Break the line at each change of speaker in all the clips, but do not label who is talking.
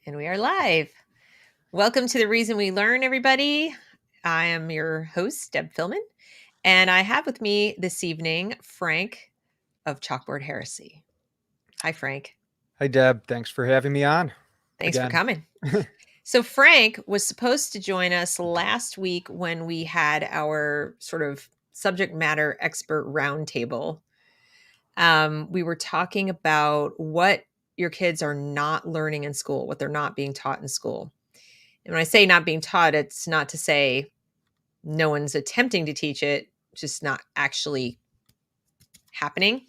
And we are live. Welcome to The Reason We Learn, everybody. I am your host, Deb Philman, and I have with me this evening Frank of Chalkboard Heresy. Hi, Frank.
Hi, Deb. Thanks for having me on
Thanks for
again.
coming. So, Frank was supposed to join us last week when we had our sort of subject matter expert roundtable. We were talking about what your kids are not learning in school, what they're not being taught in school. And when I say not being taught, it's not to say no one's attempting to teach it, just not actually happening.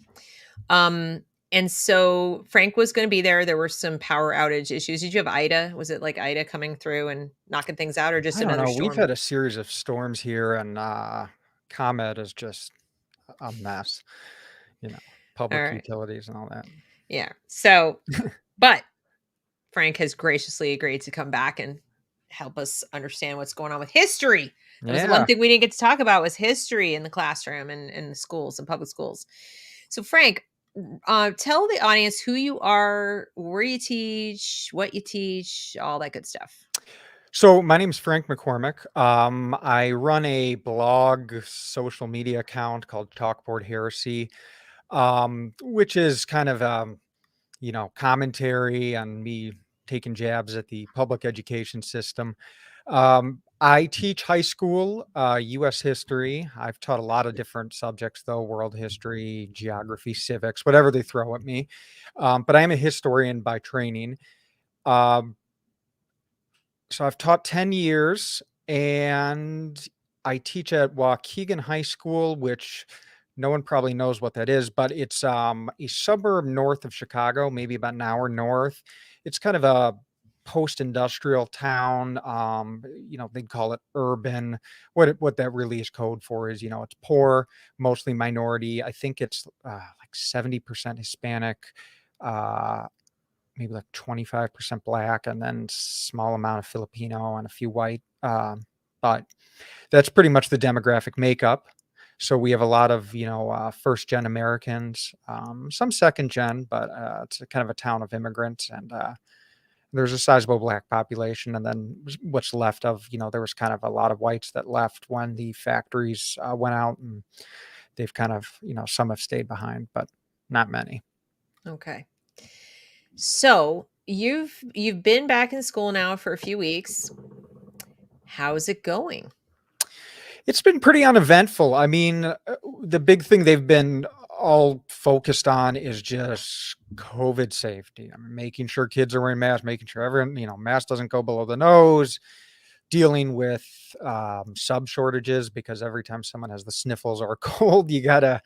And so Frank was going to be there. There were some power outage issues. Did you have Ida? Was it like Ida coming through and knocking things out, or just
I don't
another
know. We've
storm?
had a series of storms here, and ComEd is just a mess.
All
Public
right.
utilities and all that.
Yeah. So, but Frank has graciously agreed to come back and help us understand what's going on with history. That was the one
Yeah.
thing we didn't get to talk about was history in the classroom and in the schools and public schools. So Frank, tell the audience who you are, where you teach, what you teach, all that good stuff.
So my name is Frank McCormick. I run a blog social media account called Chalkboard Heresy, which is kind of commentary on me taking jabs at the public education system. I teach high school U.S. history. I've taught a lot of different subjects, though: world history, geography, civics, whatever they throw at me. But I am a historian by training. Um, so I've taught 10 years, and I teach at Waukegan High School, which no one probably knows what that is, but it's a suburb north of Chicago, maybe about an hour north. It's kind of a post-industrial town. They'd call it urban. What that really is code for is, it's poor, mostly minority. I think it's like 70% Hispanic, uh, maybe like 25% black, and then small amount of Filipino and a few white. But that's pretty much the demographic makeup. So we have a lot of, first gen Americans, some second gen, but it's kind of a town of immigrants, and there's a sizable black population. And then what's left of, there was kind of a lot of whites that left when the factories went out, and they've kind of, some have stayed behind, but not many.
Okay. So you've been back in school now for a few weeks. How's it going?
It's been pretty uneventful. I mean, the big thing they've been all focused on is just COVID safety. I mean, making sure kids are wearing masks, making sure everyone, mask doesn't go below the nose, dealing with sub shortages, because every time someone has the sniffles or a cold, you got to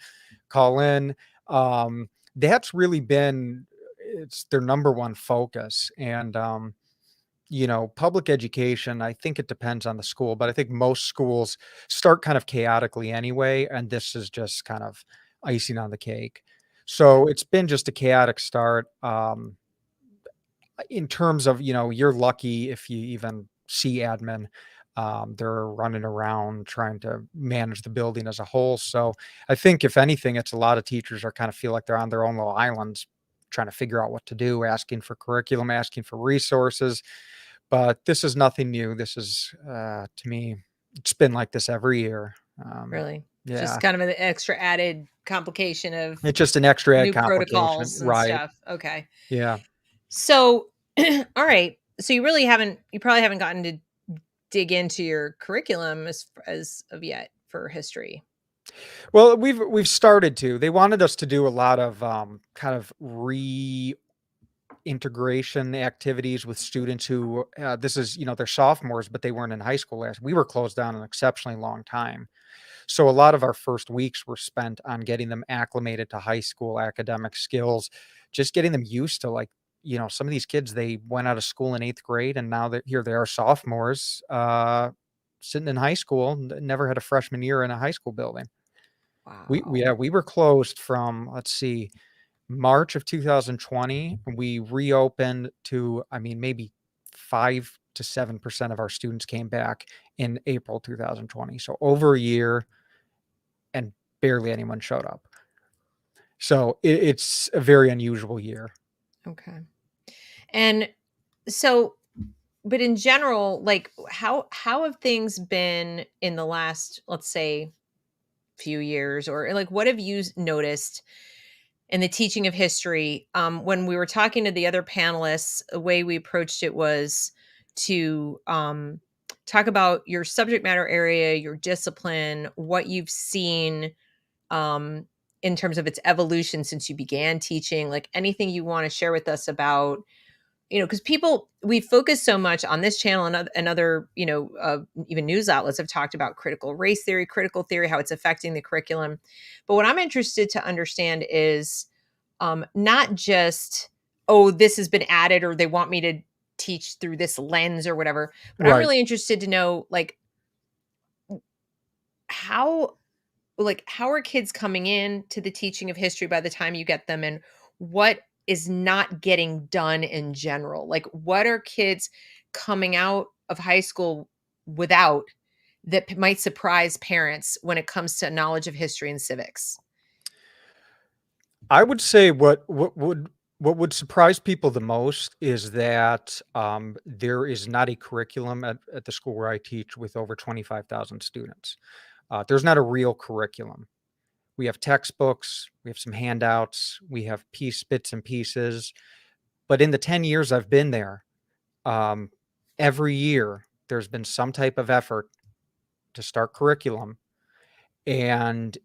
call in. That's really been, it's their number one focus. And, public education, I think it depends on the school, but I think most schools start kind of chaotically anyway. And this is just kind of icing on the cake. So it's been just a chaotic start. In terms of, you're lucky if you even see admin. They're running around trying to manage the building as a whole. So I think if anything, it's a lot of teachers are kind of feel like they're on their own little islands trying to figure out what to do, asking for curriculum, asking for resources. But this is nothing new. This is, to me, it's been like this every year.
Really? Just
Yeah,
kind of an extra added complication of
it's just an extra add
new
complication,
protocols and
right?
stuff. Okay.
Yeah.
So, all right. So you probably haven't gotten to dig into your curriculum as of yet for history.
Well, we've started to. They wanted us to do a lot of kind of integration activities with students who this is, they're sophomores, but they weren't in high school last. We were closed down an exceptionally long time. So a lot of our first weeks were spent on getting them acclimated to high school academic skills, just getting them used to, like, some of these kids, they went out of school in 8th grade, and now that here they are sophomores, sitting in high school, never had a freshman year in a high school building.
Wow.
Yeah, we were closed from, let's see, March of 2020. We reopened to, I mean, maybe 5 to 7% of our students came back in April 2020. So over a year, and barely anyone showed up. So it's a very unusual year.
Okay. And So, but in general, like how have things been in the last, let's say, few years, or like what have you noticed in the teaching of history? When we were talking to the other panelists, the way we approached it was to talk about your subject matter area, your discipline, what you've seen um, in terms of its evolution since you began teaching, like anything you want to share with us about, because people, we focus so much on this channel, and other, even news outlets have talked about critical race theory, critical theory, how it's affecting the curriculum. But what I'm interested to understand is not just, oh, this has been added, or they want me to teach through this lens or whatever, but I'm
Right.
really interested to know, like, how how are kids coming in to the teaching of history by the time you get them, and what is not getting done in general? Like, what are kids coming out of high school without, that might surprise parents when it comes to knowledge of history and civics?
I would say what would surprise people the most is that there is not a curriculum at the school where I teach with over 25,000 students. There's not a real curriculum. We have textbooks, we have some handouts, we have bits and pieces. But in the 10 years I've been there, um, every year there's been some type of effort to start curriculum, and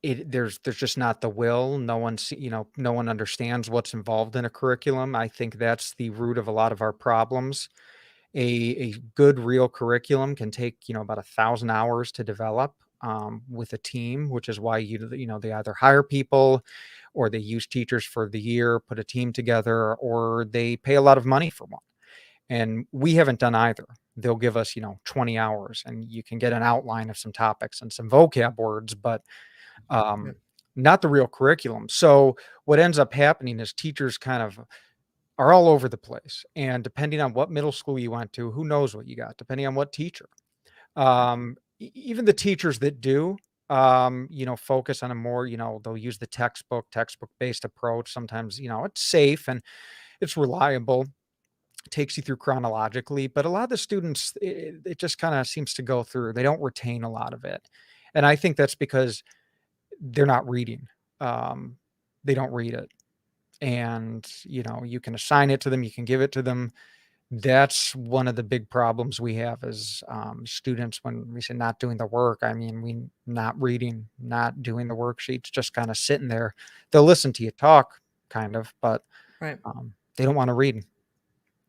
there's just not the will. No one understands what's involved in a curriculum. I think that's the root of a lot of our problems. A good real curriculum can take about 1,000 hours to develop, with a team, which is why they either hire people, or they use teachers for the year, put a team together, or they pay a lot of money for one. And we haven't done either. They'll give us 20 hours, and you can get an outline of some topics and some vocab words, but
Yeah.
um, not the real curriculum. So what ends up happening is teachers kind of are all over the place. And depending on what middle school you went to, who knows what you got, depending on what teacher. Even the teachers that do, focus on a more, they'll use the textbook based approach. Sometimes, it's safe and it's reliable, takes you through chronologically, but a lot of the students, it just kind of seems to go through. They don't retain a lot of it. And I think that's because they're not reading. Um, they don't read it. And, you can assign it to them, you can give it to them. That's one of the big problems we have as students when we say not doing the work. I mean, we not reading, not doing the worksheets, just kind of sitting there. They'll listen to you talk, kind of, but
Right.
they don't want to read.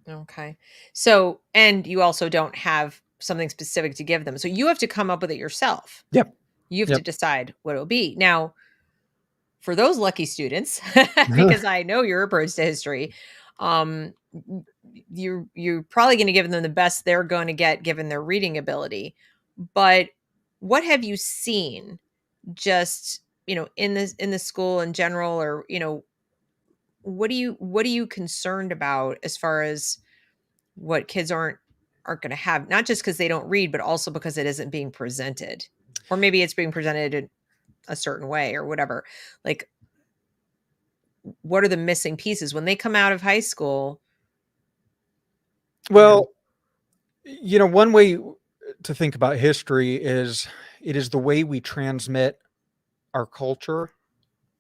Okay. So, and you also don't have something specific to give them. So you have to come up with it yourself.
Yep.
You have to
Yep.
decide what it'll be. Now, for those lucky students, because I know your approach to history, um, you're probably going to give them the best they're going to get given their reading ability. But what have you seen, just in the school in general, or what are you concerned about as far as what kids aren't going to have, not just because they don't read, but also because it isn't being presented, or maybe it's being presented in a certain way or whatever. Like, what are the missing pieces when they come out of high school? you know
Well, one way to think about history is it is the way we transmit our culture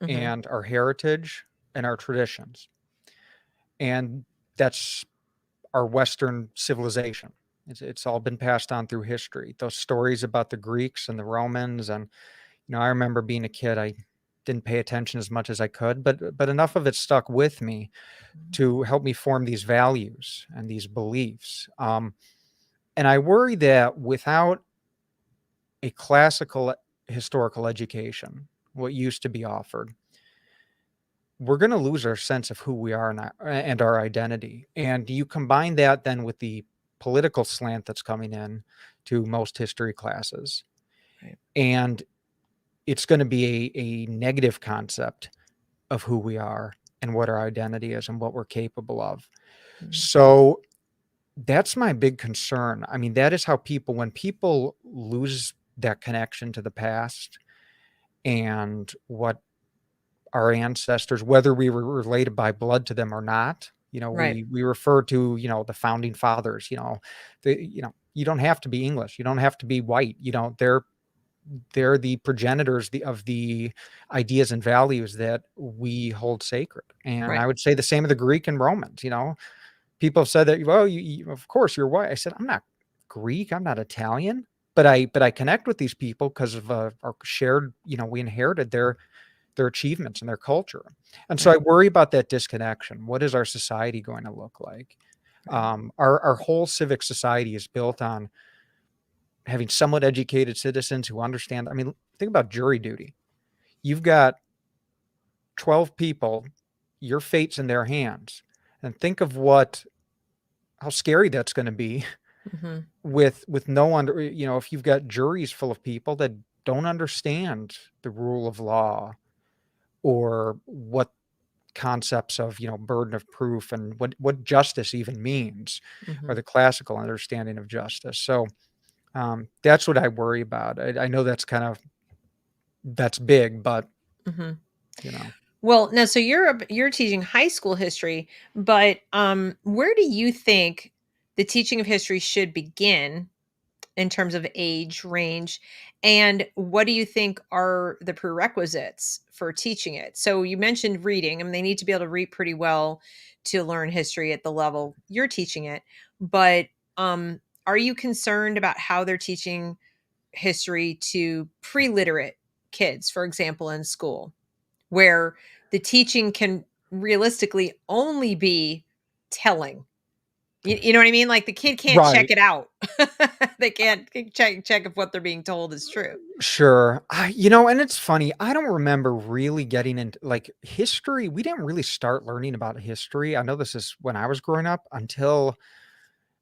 mhm,
and our heritage and our traditions. And that's our Western civilization. It's all been passed on through history. Those stories about the Greeks and the Romans, and I remember being a kid, I didn't pay attention as much as I could, but enough of it stuck with me
mhm,
to help me form these values and these beliefs. And I worry that without a classical historical education, what used to be offered, we're going to lose our sense of who we are and our identity. And you combine that then with the political slant that's coming in to most history classes,
right,
and it's going to be a negative concept of who we are and what our identity is and what we're capable of.
mhm,
So that's my big concern. I mean, that is how when people lose that connection to the past and what our ancestors, whether we were related by blood to them or not.
Right.
We refer to, the founding fathers, you don't have to be English. You don't have to be white. They're the progenitors of the ideas and values that we hold sacred. And
Right.
I would say the same of the Greek and Romans. People have said that, well, of course you're white. I said, I'm not Greek. I'm not Italian, but I connect with these people because of our shared, we inherited their achievements and their culture. And so
Right.
I worry about that disconnection. What is our society going to look like?
Right.
Our whole civic society is built on having somewhat educated citizens who understand. I mean, think about jury duty. You've got 12 people, your fate's in their hands. And think of how scary that's going to be
Hmm.
with no under, if you've got juries full of people that don't understand the rule of law or what concepts of, burden of proof and what justice even means, or
Hmm.
the classical understanding of justice. So that's what I worry about. I know that's big, but
Hmm.
you know,
Well, now, so you're teaching high school history, but where do you think the teaching of history should begin in terms of age range? And what do you think are the prerequisites for teaching it? So you mentioned reading. I mean, they need to be able to read pretty well to learn history at the level you're teaching it. But are you concerned about how they're teaching history to pre-literate kids, for example, in school, where the teaching can realistically only be telling? You know what I mean? Like, the kid can't check
right.
it out. They can't check if what they're being told is true.
Sure. And it's funny. I don't remember really getting into like history. We didn't really start learning about history. I know this is when I was growing up until,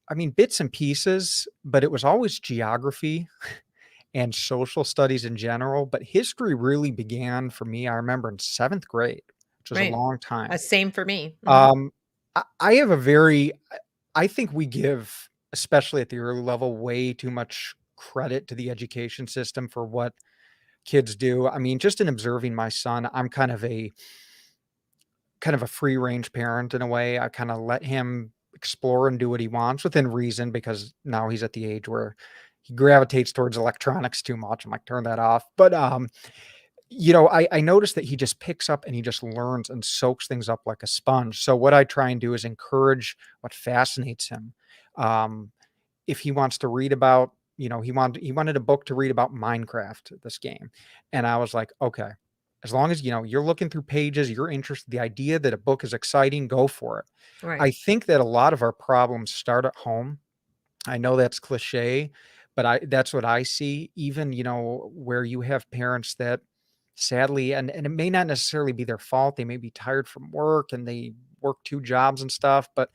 I mean, bits and pieces, but it was always geography and social studies in general. But history really began for me, I remember in seventh grade, which was a
Right.
long time.
Same for me. Mhm.
Um, I have a very, I think we give, especially at the early level, way too much credit to the education system for what kids do. I mean, just in observing my son, I'm kind of a free range parent in a way. I kind of let him explore and do what he wants within reason because now he's at the age where he gravitates towards electronics too much. I'm like, turn that off. But I noticed that he just picks up and he just learns and soaks things up like a sponge. So what I try and do is encourage what fascinates him. Um, if he wants to read about, he wanted a book to read about Minecraft, this game. And I was like, okay, as long as, you're looking through pages, you're interested, the idea that a book is exciting, go for it.
Right.
I think that a lot of our problems start at home. I know that's cliche, but that's what I see. Even, where you have parents that sadly, and it may not necessarily be their fault. They may be tired from work and they work two jobs and stuff, but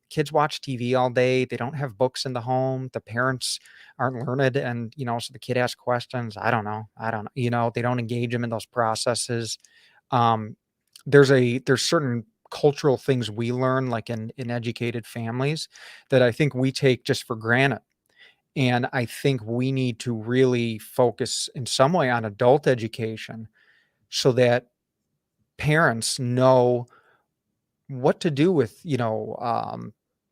kids watch TV all day. They don't have books in the home. The parents aren't learned. And, so the kid asks questions. I don't know. I don't know. They don't engage them in those processes. Um, there's certain cultural things we learn, like in educated families, that I think we take just for granted. And I think we need to really focus in some way on adult education so that parents know what to do with,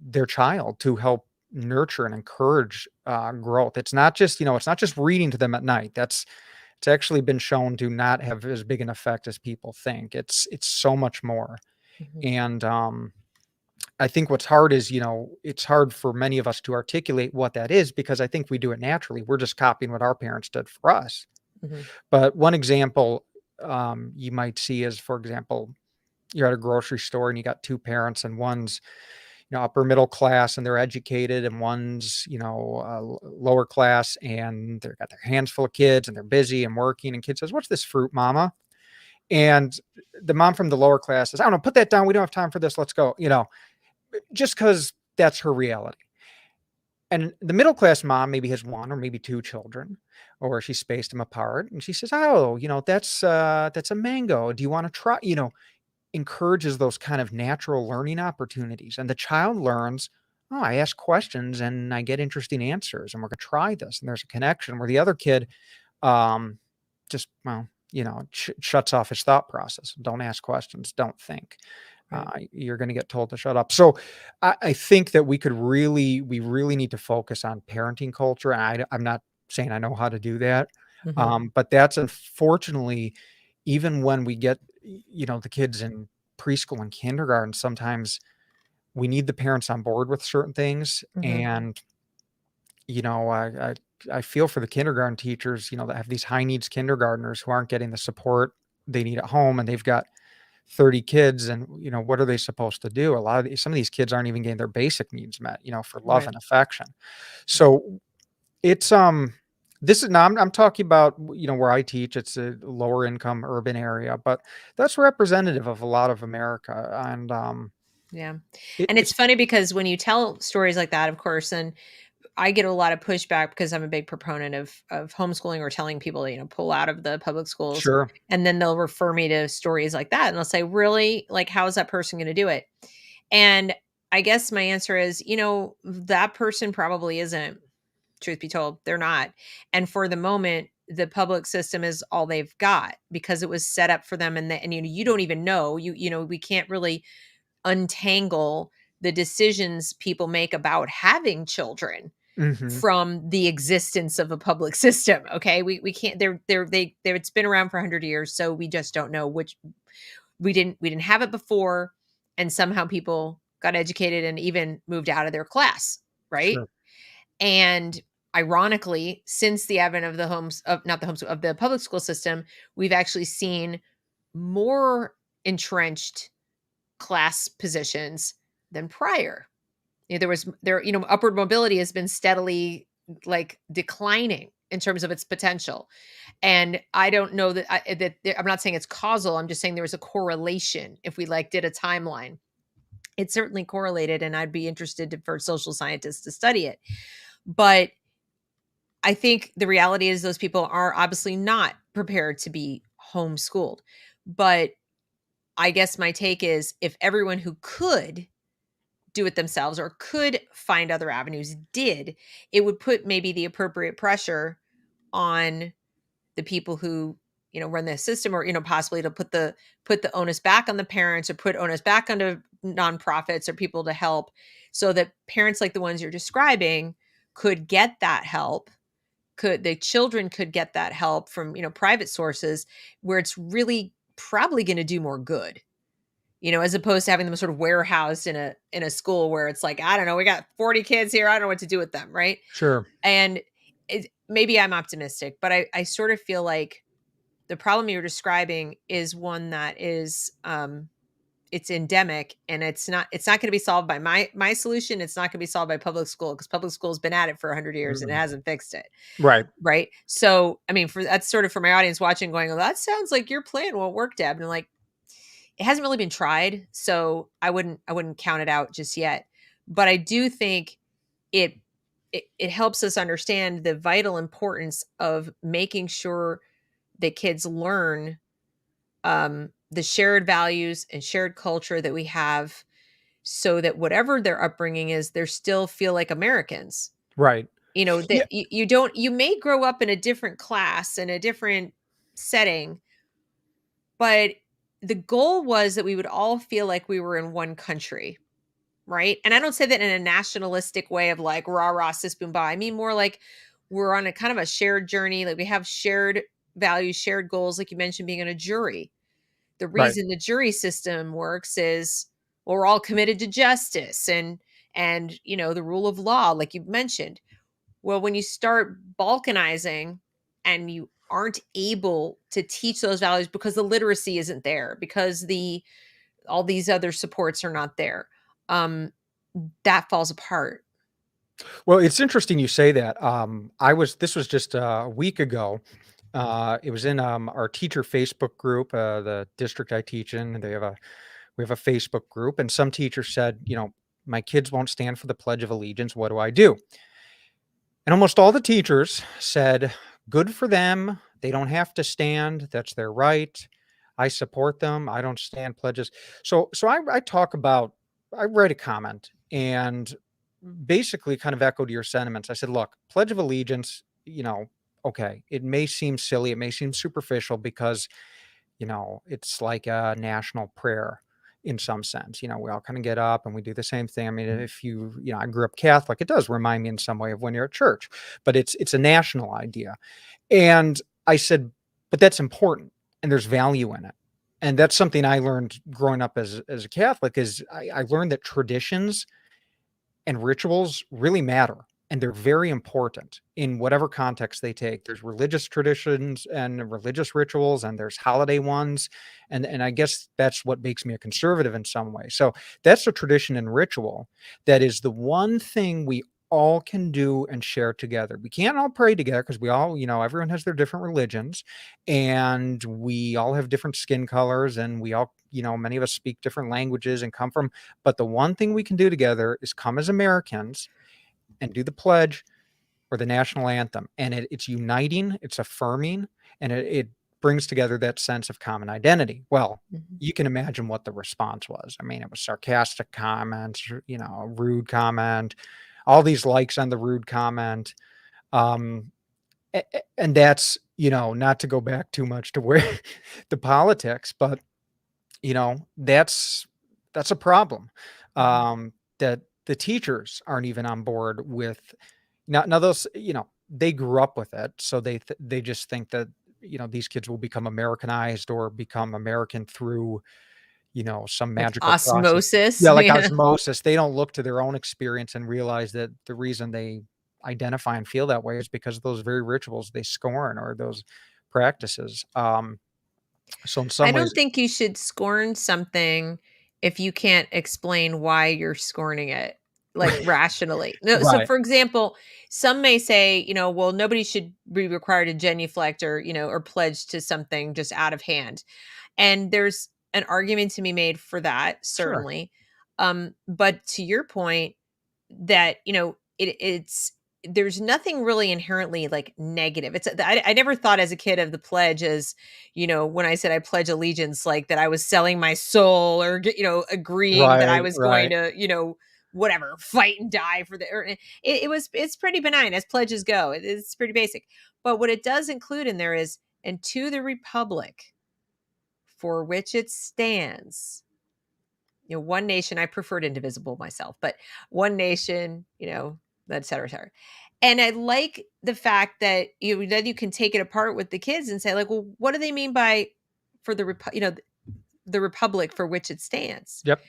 their child to help nurture and encourage growth. It's not just reading to them at night. It's actually been shown to not have as big an effect as people think. It's so much more.
Mhm.
And I think what's hard is, it's hard for many of us to articulate what that is because I think we do it naturally. We're just copying what our parents did for us.
Mhm.
But one example you might see is, for example, you're at a grocery store and you got two parents, and one's, upper middle class and they're educated, and one's, lower class and they've got their hands full of kids and they're busy and working. And kid says, "What's this fruit, mama?" And the mom from the lower class says, "I don't know, put that down. We don't have time for this. Let's go." Just because that's her reality. And the middle class mom maybe has one or maybe two children, or she spaced them apart. And she says, "Oh, that's a mango. Do you want to try?" Encourages those kind of natural learning opportunities. And the child learns, oh, I ask questions and I get interesting answers, and we're going to try this. And there's a connection where the other kid um, just, well, shuts off his thought process. Don't ask questions. Don't think.
Right.
You're going to get told to shut up. So I think that we really need to focus on parenting culture. And I'm not saying I know how to do that.
Mhm.
But that's unfortunately, even when we get, the kids in preschool and kindergarten, sometimes we need the parents on board with certain things.
Mhm.
And, I feel for the kindergarten teachers, that have these high needs kindergartners who aren't getting the support they need at home, and they've got 30 kids, and what are they supposed to do? Some of these kids aren't even getting their basic needs met, for love
Right.
and affection. So it's this is now I'm talking about, where I teach. It's a lower income urban area, but that's representative of a lot of America. And
Yeah. And it's
it's
funny because when you tell stories like that, of course, and I get a lot of pushback because I'm a big proponent of homeschooling or telling people to, pull out of the public schools.
sure.
And then they'll refer me to stories like that. And they'll say, really? Like, how is that person going to do it? And I guess my answer is, that person probably isn't, truth be told, they're not. And for the moment, the public system is all they've got because it was set up for them. And you don't even know, we can't really untangle the decisions people make about having children
Hmm.
from the existence of a public system. Okay. We can't, it's been around for 100 years. So we just don't know which we didn't have it before. And somehow people got educated and even moved out of their class. Right.
Sure.
And ironically, since the advent of the homes of not the homes of the public school system, we've actually seen more entrenched class positions than prior. Upward mobility has been steadily like declining in terms of its potential. And I don't know I'm not saying it's causal. I'm just saying there was a correlation. If we did a timeline, it certainly correlated, and I'd be interested for social scientists to study it. But I think the reality is those people are obviously not prepared to be homeschooled. But I guess my take is if everyone who could do it themselves or could find other avenues did, it would put maybe the appropriate pressure on the people who run the system, or possibly to put the onus back on the parents, or put onus back onto nonprofits or people to help, so that parents like the ones you're describing could get that help, could the children could get that help from private sources, where it's really probably going to do more good, as opposed to having them sort of warehoused in a school where it's like, I don't know, we got 40 kids here, I don't know what to do with them, right?
Sure.
And maybe I'm optimistic, but I sort of feel like the problem you're describing is one that is it's endemic, and it's not going to be solved by my solution. It's not going to be solved by public school, because public school's been at it for 100 years and it
Mm.
hasn't fixed it.
Right.
Right. So, I mean, that's sort of for my audience watching, going, well, that sounds like your plan won't work, Deb. And I'm like, it hasn't really been tried, so I wouldn't count it out just yet. But I do think it it helps us understand the vital importance of making sure that kids learn the shared values and shared culture that we have, so that whatever their upbringing is, they still feel like Americans.
Right.
That
Yeah.
you may grow up in a different class, in a different setting, but the goal was that we would all feel like we were in one country, right? And I don't say that in a nationalistic way of like rah rah sis boom ba. I mean more like we're on a kind of a shared journey. Like we have shared values, shared goals. Like you mentioned, being on a jury. The
Right.
reason the jury system works is, well, we're all committed to justice and the rule of law, like you mentioned. Well, when you start balkanizing and you aren't able to teach those values because the literacy isn't there, because the all these other supports are not there, um, that falls apart.
Well, it's interesting you say that. This was just a week ago. It was in our teacher Facebook group, the district I teach in. We have a Facebook group, and some teachers said, my kids won't stand for the Pledge of Allegiance. What do I do? And almost all the teachers said, good for them. They don't have to stand. That's their right. I support them. I don't stand pledges. So I talk about, I write a comment and basically kind of echoed your sentiments. I said, look, Pledge of Allegiance, okay, it may seem silly. It may seem superficial because, it's like a national prayer. in some sense. We all kind of get up and we do the same thing. I mean, if I grew up Catholic, it does remind me in some way of when you're at church, but it's a national idea. And I said, but that's important and there's value in it. And that's something I learned growing up as a Catholic is I learned that traditions and rituals really matter. And they're very important in whatever context they take. There's religious traditions and religious rituals, and there's holiday ones. And I guess that's what makes me a conservative in some way. So that's a tradition and ritual that is the one thing we all can do and share together. We can't all pray together because we all, everyone has their different religions and we all have different skin colors and we all, many of us speak different languages and come from, but the one thing we can do together is come as Americans and do the pledge or the national anthem. And it's uniting, it's affirming, and it brings together that sense of common identity. Well, you can imagine what the response was. I mean, it was sarcastic comments, a rude comment, all these likes on the rude comment. And that's, not to go back too much to where the politics, but that's a problem. That the teachers aren't even on board with now those, they grew up with it. So they just think that, these kids will become Americanized or become American through, some
Like
magical process.
osmosis.
Yeah, like
Yeah.
osmosis. They don't look to their own experience and realize that the reason they identify and feel that way is because of those very rituals they scorn or those practices. So in
I
some ways,
don't think you should scorn something if you can't explain why you're scorning it, like rationally. No, so
right,
for example, some may say, well, nobody should be required to genuflect or, or pledge to something just out of hand. And there's an argument to be made for that,
sure,
certainly. But to your point, that it's there's nothing really inherently like negative. I never thought as a kid of the pledge as when I said I pledge allegiance, like that I was selling my soul or agreeing that I
right,
was going
right,
to whatever, fight and die for it's pretty benign as pledges go. It's pretty basic, but what it does include in there is, and to the republic for which it stands, one nation. I preferred indivisible myself, but one nation, et cetera, et cetera. And I like the fact that then you can take it apart with the kids and say, like, well, what do they mean by for the republic for which it stands?
yep,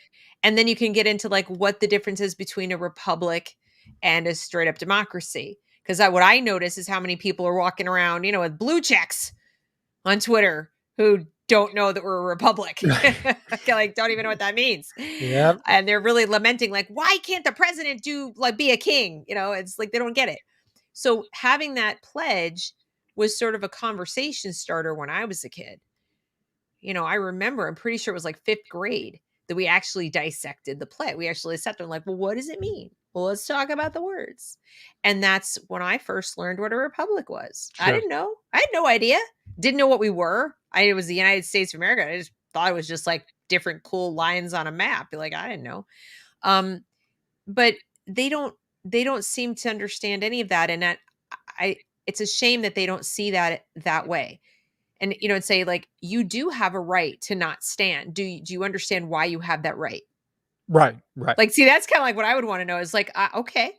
And then you can get into like what the difference is between a republic and a straight up democracy. Because what I notice is how many people are walking around, with blue checks on Twitter who don't know that we're a republic. Like, don't even know what that means.
yep,
And they're really lamenting, like, why can't the president be a king? It's like they don't get it. So having that pledge was sort of a conversation starter when I was a kid. I remember, I'm pretty sure it was like fifth grade that we actually dissected the play. We actually sat there and like, well, what does it mean? Well, let's talk about the words. And that's when I first learned what a republic was. I
sure.
didn't know. I had no idea. Didn't know what we were. It was the United States of America. I just thought it was just like different cool lines on a map. Like, I didn't know. Um, but they don't seem to understand any of that. And I it's a shame that they don't see that way. And and say, like, you do have a right to not stand. Do you understand why you have that right?
Right, right.
Like, see, that's kind of like what I would want to know is like, okay,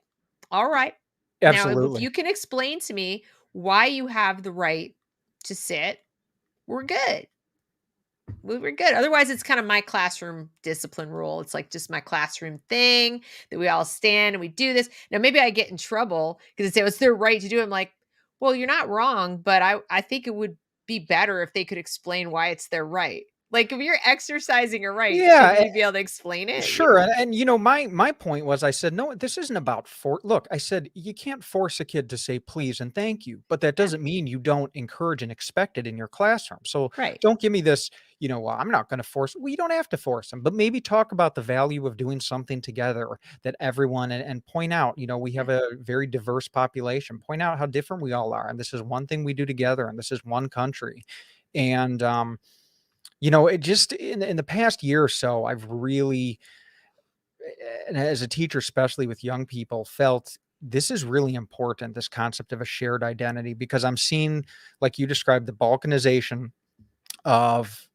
all right. Now, if
Absolutely.
you can explain to me why you have the right to sit, we're good. We're good. Otherwise, it's kind of my classroom discipline rule. It's like just my classroom thing that we all stand and we do this. Now, maybe I get in trouble because they say it's their right to do it. I'm like, well, you're not wrong, but I think it would be better if they could explain why it's their right. Like, if you're exercising a right, shouldn't
Yeah,
you be able to explain it?
sure, and my point was, I said, "No, this isn't about for." Look, I said, "You can't force a kid to say please and thank you, but that
Yeah,
doesn't mean you don't encourage and expect it in your classroom. So
right.
don't give me this, well, I'm not gonna force." Well, you don't have to force them, but maybe talk about the value of doing something together that everyone and point out, we
Yeah.
have a very diverse population. Point out how different we all are, and this is one thing we do together, and this is one country. And, it just in the past year or so, I've really and as a teacher, especially with young people, felt this is really important, this concept of a shared identity, because I'm seeing, like you described, the balkanization of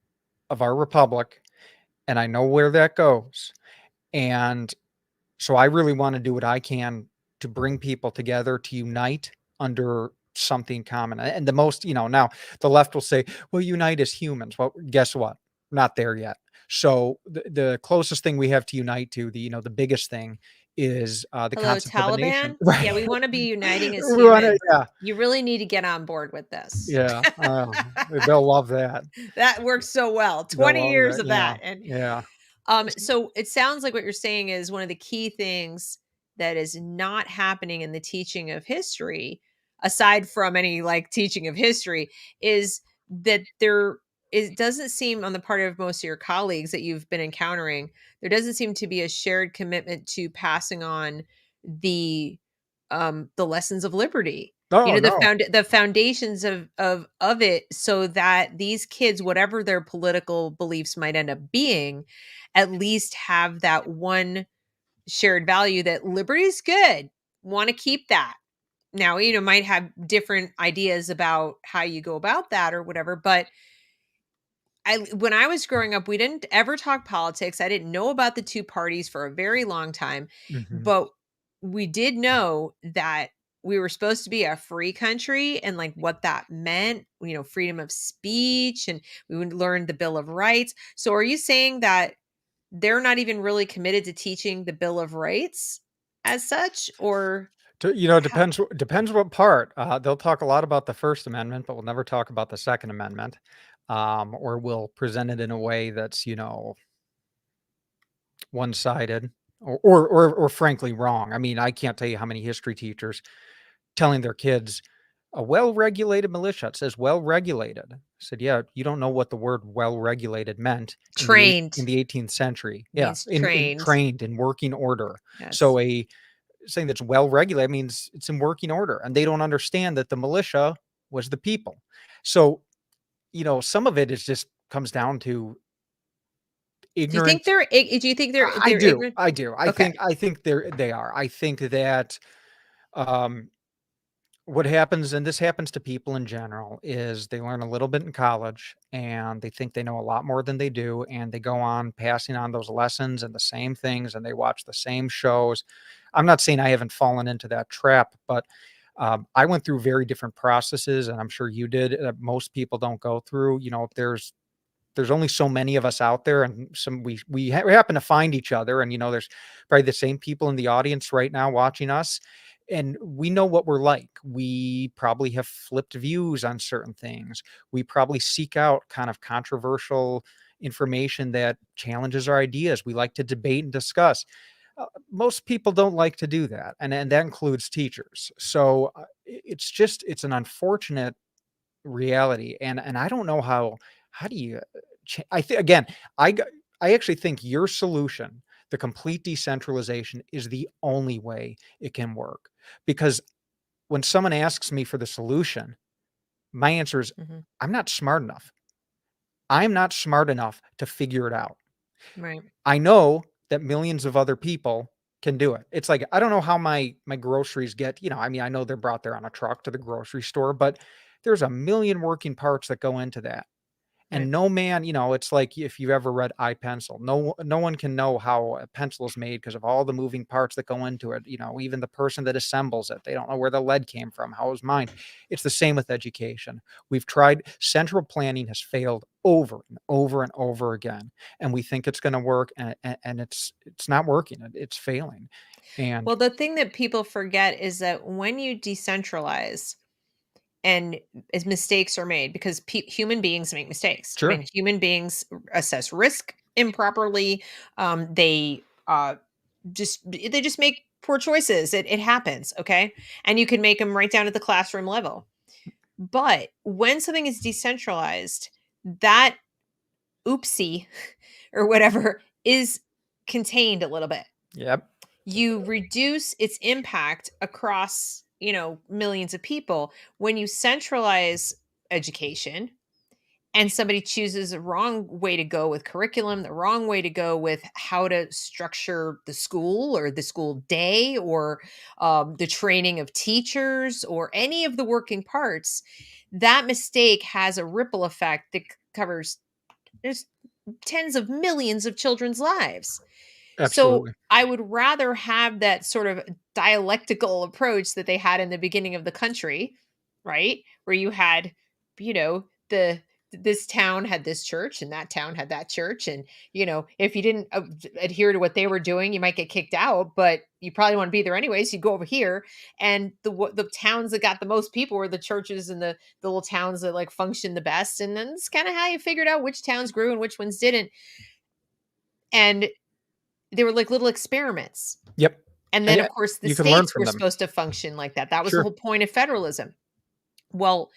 our republic and I know where that goes. And so I really want to do what I can to bring people together, to unite under something common. And the most, now the left will say, well, unite as humans. Well, guess what? Not there yet. So the closest thing we have to unite to, the biggest thing is the
Hello,
concept of a nation.
Taliban.
Right.
Yeah, we want to be uniting as
We wanna,
humans.
yeah,
You really need to get on board with this.
yeah. They'll love that.
That works so well.
They'll
20
love
years
that.
of
Yeah.
that. And
Yeah.
so it sounds like what you're saying is one of the key things that is not happening in the teaching of history, aside from any like teaching of history, is that it doesn't seem on the part of most of your colleagues that you've been encountering, there doesn't seem to be a shared commitment to passing on the the lessons of liberty. You
Oh,
know,
no.
the foundations of it, so that these kids, whatever their political beliefs might end up being, at least have that one shared value that liberty is good. Want to keep that. Now, might have different ideas about how you go about that or whatever, but when I was growing up, we didn't ever talk politics. I didn't know about the two parties for a very long time,
Mhm.
but we did know that we were supposed to be a free country and like what that meant, freedom of speech, and we would learn the Bill of Rights. So are you saying that they're not even really committed to teaching the Bill of Rights as such, or
It depends what part. They'll talk a lot about the First Amendment, but we'll never talk about the Second Amendment, or we'll present it in a way that's, one-sided or frankly wrong. I mean, I can't tell you how many history teachers telling their kids, "A well-regulated militia." It says "well-regulated." I said, "Yeah, you don't know what the word well-regulated meant in
trained?
the 18th century." Yeah,
Means
in
trained.
trained, in working order.
Yes.
So a saying that's well regulated means it's in working order, and they don't understand that the militia was the people. So, some of it is just comes down to
Do you think
ignorance.
they're
Do.
ignorant?
I do.
Okay.
I think they are. I think that um what happens, and this happens to people in general, is they learn a little bit in college and they think they know a lot more than they do, and they go on passing on those lessons and the same things, and they watch the same shows. I'm not saying I haven't fallen into that trap, but I went through very different processes, and I'm sure you did. Most people don't go through. There's only so many of us out there, and we happen to find each other, and there's probably the same people in the audience right now watching us, and we know what we're like. We probably have flipped views on certain things. We probably seek out kind of controversial information that challenges our ideas. We like to debate and discuss. Most people don't like to do that, and that includes teachers. So it's an unfortunate reality, and I don't know how do you I think again, I g- I actually think your solution, the complete decentralization, is the only way it can work, because when someone asks me for the solution, my answer is
Mhm.
I'm not smart enough. I'm not smart enough to figure it out.
Right.
I know that millions of other people can do it. It's like I don't know how my groceries get, I mean, I know they're brought there on a truck to the grocery store, but there's a million working parts that go into that.
Right.
And no man, it's like if you've ever read I Pencil, no one can know how a pencil is made because of all the moving parts that go into it. Even the person that assembles it, they don't know where the lead came from, how it was mined. It's the same with education. We've tried, central planning has failed over and over and over again, and we think it's going to work, and it's not working. It's failing. And
Well, the thing that people forget is that when you decentralize and as mistakes are made, because human beings make mistakes. I
sure,
mean, human beings assess risk improperly. They just make poor choices. It happens. Okay, and you can make them right down at the classroom level. But when something is decentralized, that oopsie or whatever is contained a little bit.
yep,
You reduce its impact across, millions of people. When you centralize education and somebody chooses a wrong way to go with curriculum, the wrong way to go with how to structure the school or the school day, or the training of teachers or any of the working parts, that mistake has a ripple effect that covers just tens of millions of children's lives. So
Absolutely.
I would rather have that sort of dialectical approach that they had in the beginning of the country, right? Where you had, the this town had this church and that town had that church, and if you didn't adhere to what they were doing, you might get kicked out, but you probably want to be there anyways. You go over here, and the towns that got the most people were the churches and the little towns that like functioned the best, and then it's kind of how you figured out which towns grew and which ones didn't. And they were like little experiments.
Yep.
And then,
And
of course, the
you can learn
states
from
were
them.
supposed to function like that. That was the
Sure.
whole point of federalism. Well,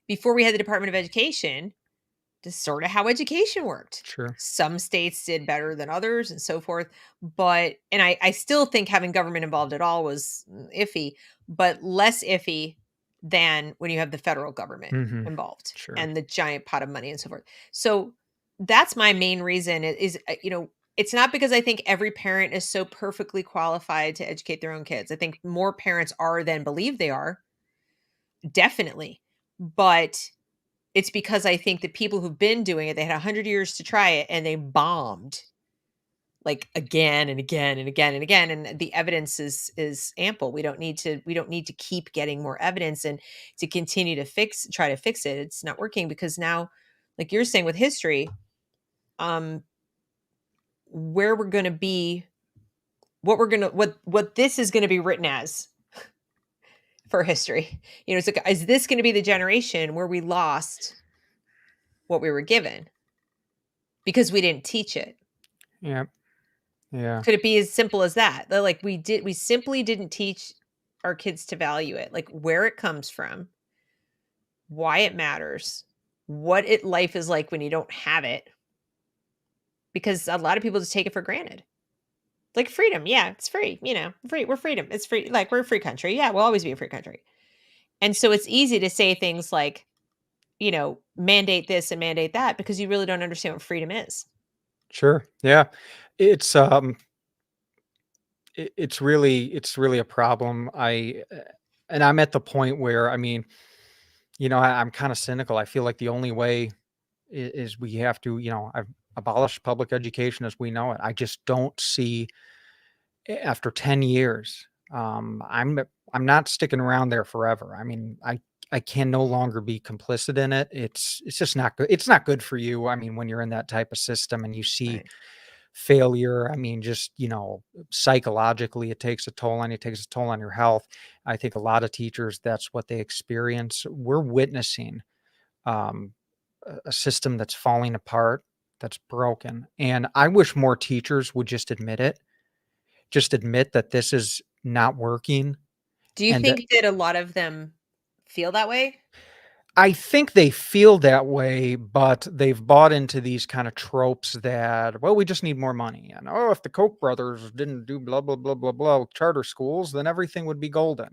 before we had the Department of Education, this is sort of how education worked.
Sure.
Some states did better than others and so forth. And I still think having government involved at all was iffy, but less iffy than when you have the federal government
Mhm.
involved
Sure.
and the giant pot of money and so forth. So that's my main reason it's not because I think every parent is so perfectly qualified to educate their own kids. I think more parents are than believe they are, definitely. But it's because I think the people who've been doing it, they had 100 years to try it and they bombed like again and again and again and again, and the evidence is ample. We don't need to keep getting more evidence and to continue to try to fix it. It's not working because now, like you're saying with history, um where we're going to be, what this is going to be written as for history. It's like, is this going to be the generation where we lost what we were given because we didn't teach it?
Yeah. Yeah.
Could it be as simple as that? That like we simply didn't teach our kids to value it, like where it comes from, why it matters, what life is like when you don't have it, because a lot of people just take it for granted. Like freedom, yeah, it's free, free. We're freedom. It's free. Like we're a free country. Yeah, we'll always be a free country. And so it's easy to say things like, mandate this and mandate that because you really don't understand what freedom is.
Sure. Yeah. It's it's really a problem. And I'm at the point where, I mean, I'm kind of cynical. I feel like the only way is we have to, I've abolished public education as we know it. I just don't see after 10 years. I'm not sticking around there forever. I mean, I can no longer be complicit in it. It's just not good. It's not good for you. I mean, when you're in that type of system and you see
Right.
failure, I mean, just, psychologically, it takes a toll on you, it takes a toll on your health. I think a lot of teachers, that's what they experience. We're witnessing um, a system that's falling apart, that's broken. And I wish more teachers would just admit it, just admit that this is not working.
Do you
And that
think that a lot of them feel that way?
I think they feel that way, but they've bought into these kind of tropes that, well, we just need more money. And oh, if the Koch brothers didn't do blah, blah, blah, blah, blah with charter schools, then everything would be golden.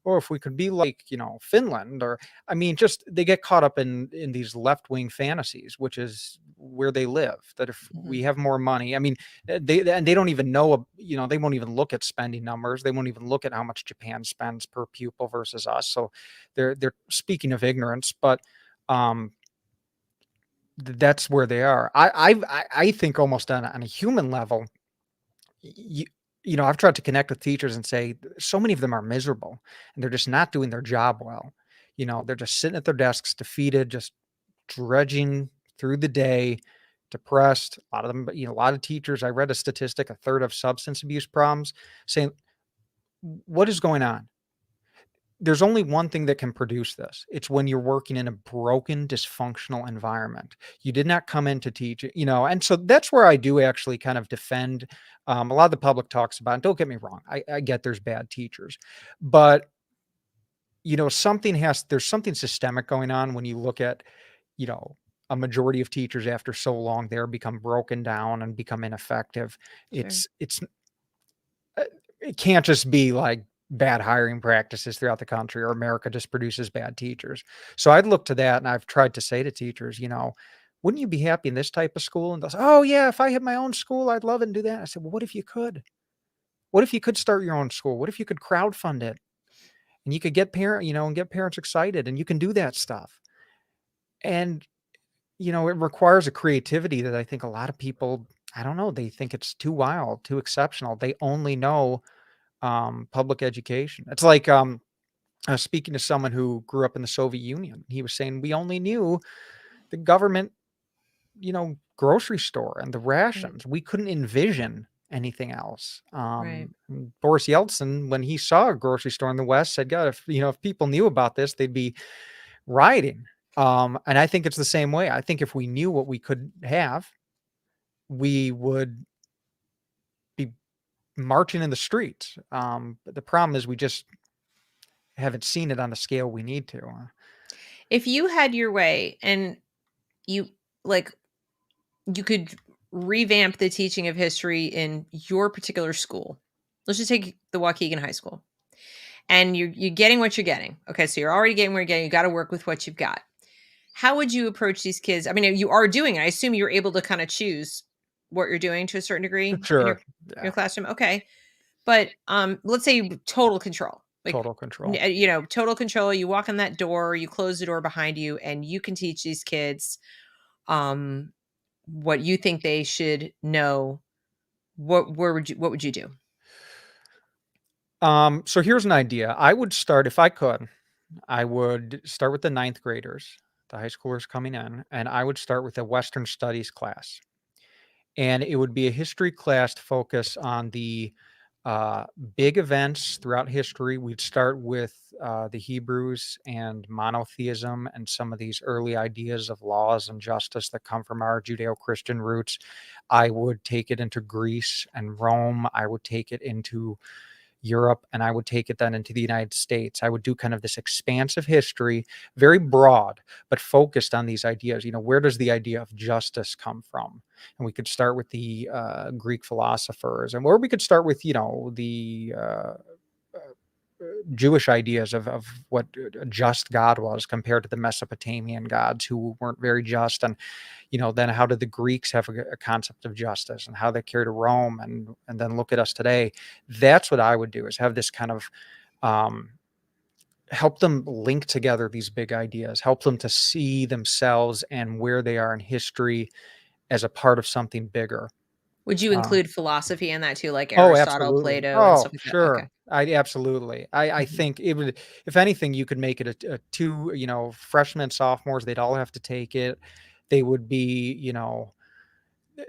Or if we could be like, Finland, or I mean, just they get caught up in these left-wing fantasies, which is where they live. That if
Mhm.
we have more money, I mean, they don't even know, they won't even look at spending numbers. They won't even look at how much Japan spends per pupil versus us. So they're speaking of ignorance, but um, that's where they are. I think almost on a human level, you, I've tried to connect with teachers and say so many of them are miserable and they're just not doing their job well. They're just sitting at their desks, defeated, just dredging through the day, depressed. A lot of them, a lot of teachers. I read a statistic: a third of substance abuse problems. Saying, what is going on? There's only one thing that can produce this. It's when you're working in a broken, dysfunctional environment. You did not come in to teach, and so that's where I do actually kind of defend a lot of the public talks about, and don't get me wrong, I get there's bad teachers, but there's something systemic going on when you look at, you know, a majority of teachers after so long there become broken down and become ineffective.
Sure.
It's uh, it can't just be like bad hiring practices throughout the country, or America just produces bad teachers. So I'd look to that, and I've tried to say to teachers, wouldn't you be happy in this type of school? And they'll say, oh yeah, if I had my own school, I'd love it and do that. I said, well, what if you could? What if you could start your own school? What if you could crowdfund it and you could get and get parents excited, and you can do that stuff. And it requires a creativity that I think a lot of people, I don't know, they think it's too wild, too exceptional. They only know public education. It's like I was speaking to someone who grew up in the Soviet Union. He was saying we only knew the government, grocery store and the
Right.
rations. We couldn't envision anything else.
Right.
Boris Yeltsin, when he saw a grocery store in the West, said, "God, if people knew about this, they'd be rioting." And I think it's the same way. I think if we knew what we could have, we would be marching in the streets. But the problem is we just haven't seen it on the scale we need to.
If you had your way and you like you could revamp the teaching of history in your particular school. Let's just take the Waukegan High School. And you're getting what you're getting. Okay, so you're already getting what you're getting. You got to work with what you've got. How would you approach these kids? I mean, you are doing it. I assume you're able to kind of choose what you're doing to a certain degree in
Sure.
your
Yeah.
classroom. Okay. But let's say total control. Like
Total control.
total control. You walk in that door, you close the door behind you, and you can teach these kids um what you think they should know. What would you do?
So here's an idea. I would start, if I could, I would start with the ninth graders, the high schoolers coming in, and I would start with a Western Studies class. And it would be a history class to focus on the uh, big events throughout history. We'd start with the Hebrews and monotheism and some of these early ideas of laws and justice that come from our Judeo Christian roots. I would take it into Greece and Rome. I would take it into Europe, and I would take it then into the United States. I would do kind of this expansive history, very broad, but focused on these ideas. Where does the idea of justice come from? And we could start with the Greek philosophers, or we could start with, the Jewish ideas of what a just God was compared to the Mesopotamian gods who weren't very just. And, then how did the Greeks have a concept of justice and how they carried to Rome, and then look at us today. That's what I would do, is have this kind of um, help them link together these big ideas, help them to see themselves and where they are in history as a part of something bigger.
Would you
Uh,
include philosophy in that too, like
Oh,
Aristotle,
absolutely.
Plato, and
Oh,
stuff like that? Okay.
sure. I absolutely. I
Mhm.
think it would, if anything, you could make it a two, freshmen, sophomores, they'd all have to take it. They would be,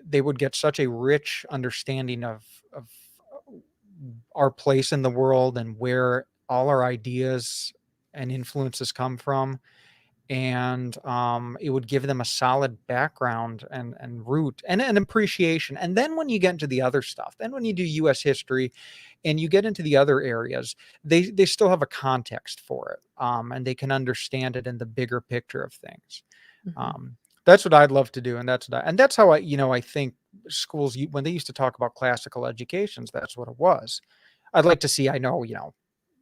they would get such a rich understanding of our place in the world and where all our ideas and influences come from. And it would give them a solid background and root and an appreciation. And then when you get into the other stuff, then when you do U.S. history and you get into the other areas, they still have a context for it, and they can understand it in the bigger picture of things.
Mhm.
Um, that's what I'd love to do, and that's how I think schools, when they used to talk about classical educations, that's what it was. I'd like to see. I know,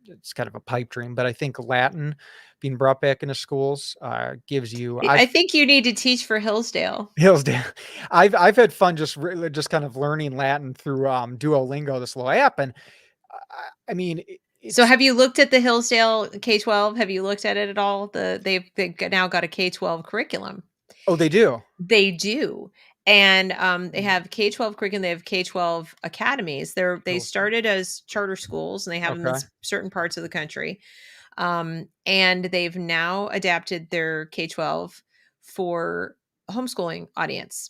it's kind of a pipe dream, but I think Latin being brought back into schools gives you.
I think you need to teach for Hillsdale.
Hillsdale. I've had fun just really just kind of learning Latin through Duolingo, this little app, and I mean
So
it's
have you looked at the Hillsdale K12? Have you looked at it at all? They've now got a K12 curriculum.
oh, they do.
They do. And they have K-12 curriculum. They have K-12 academies. They
Oh,
started as charter schools, and they have them in
okay.
certain parts of the country. And they've now adapted their K-12 for a homeschooling audience.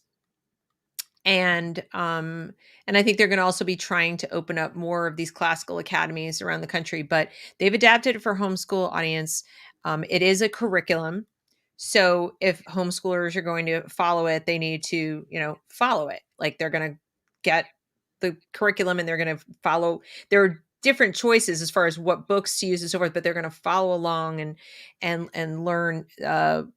And I think they're going to also be trying to open up more of these classical academies around the country, but they've adapted it for homeschool audience. It is a curriculum, so if homeschoolers are going to follow it, they need to follow it. Like, they're going to get the curriculum and they're going to follow. There are different choices as far as what books to use and so forth, but they're going to follow along and learn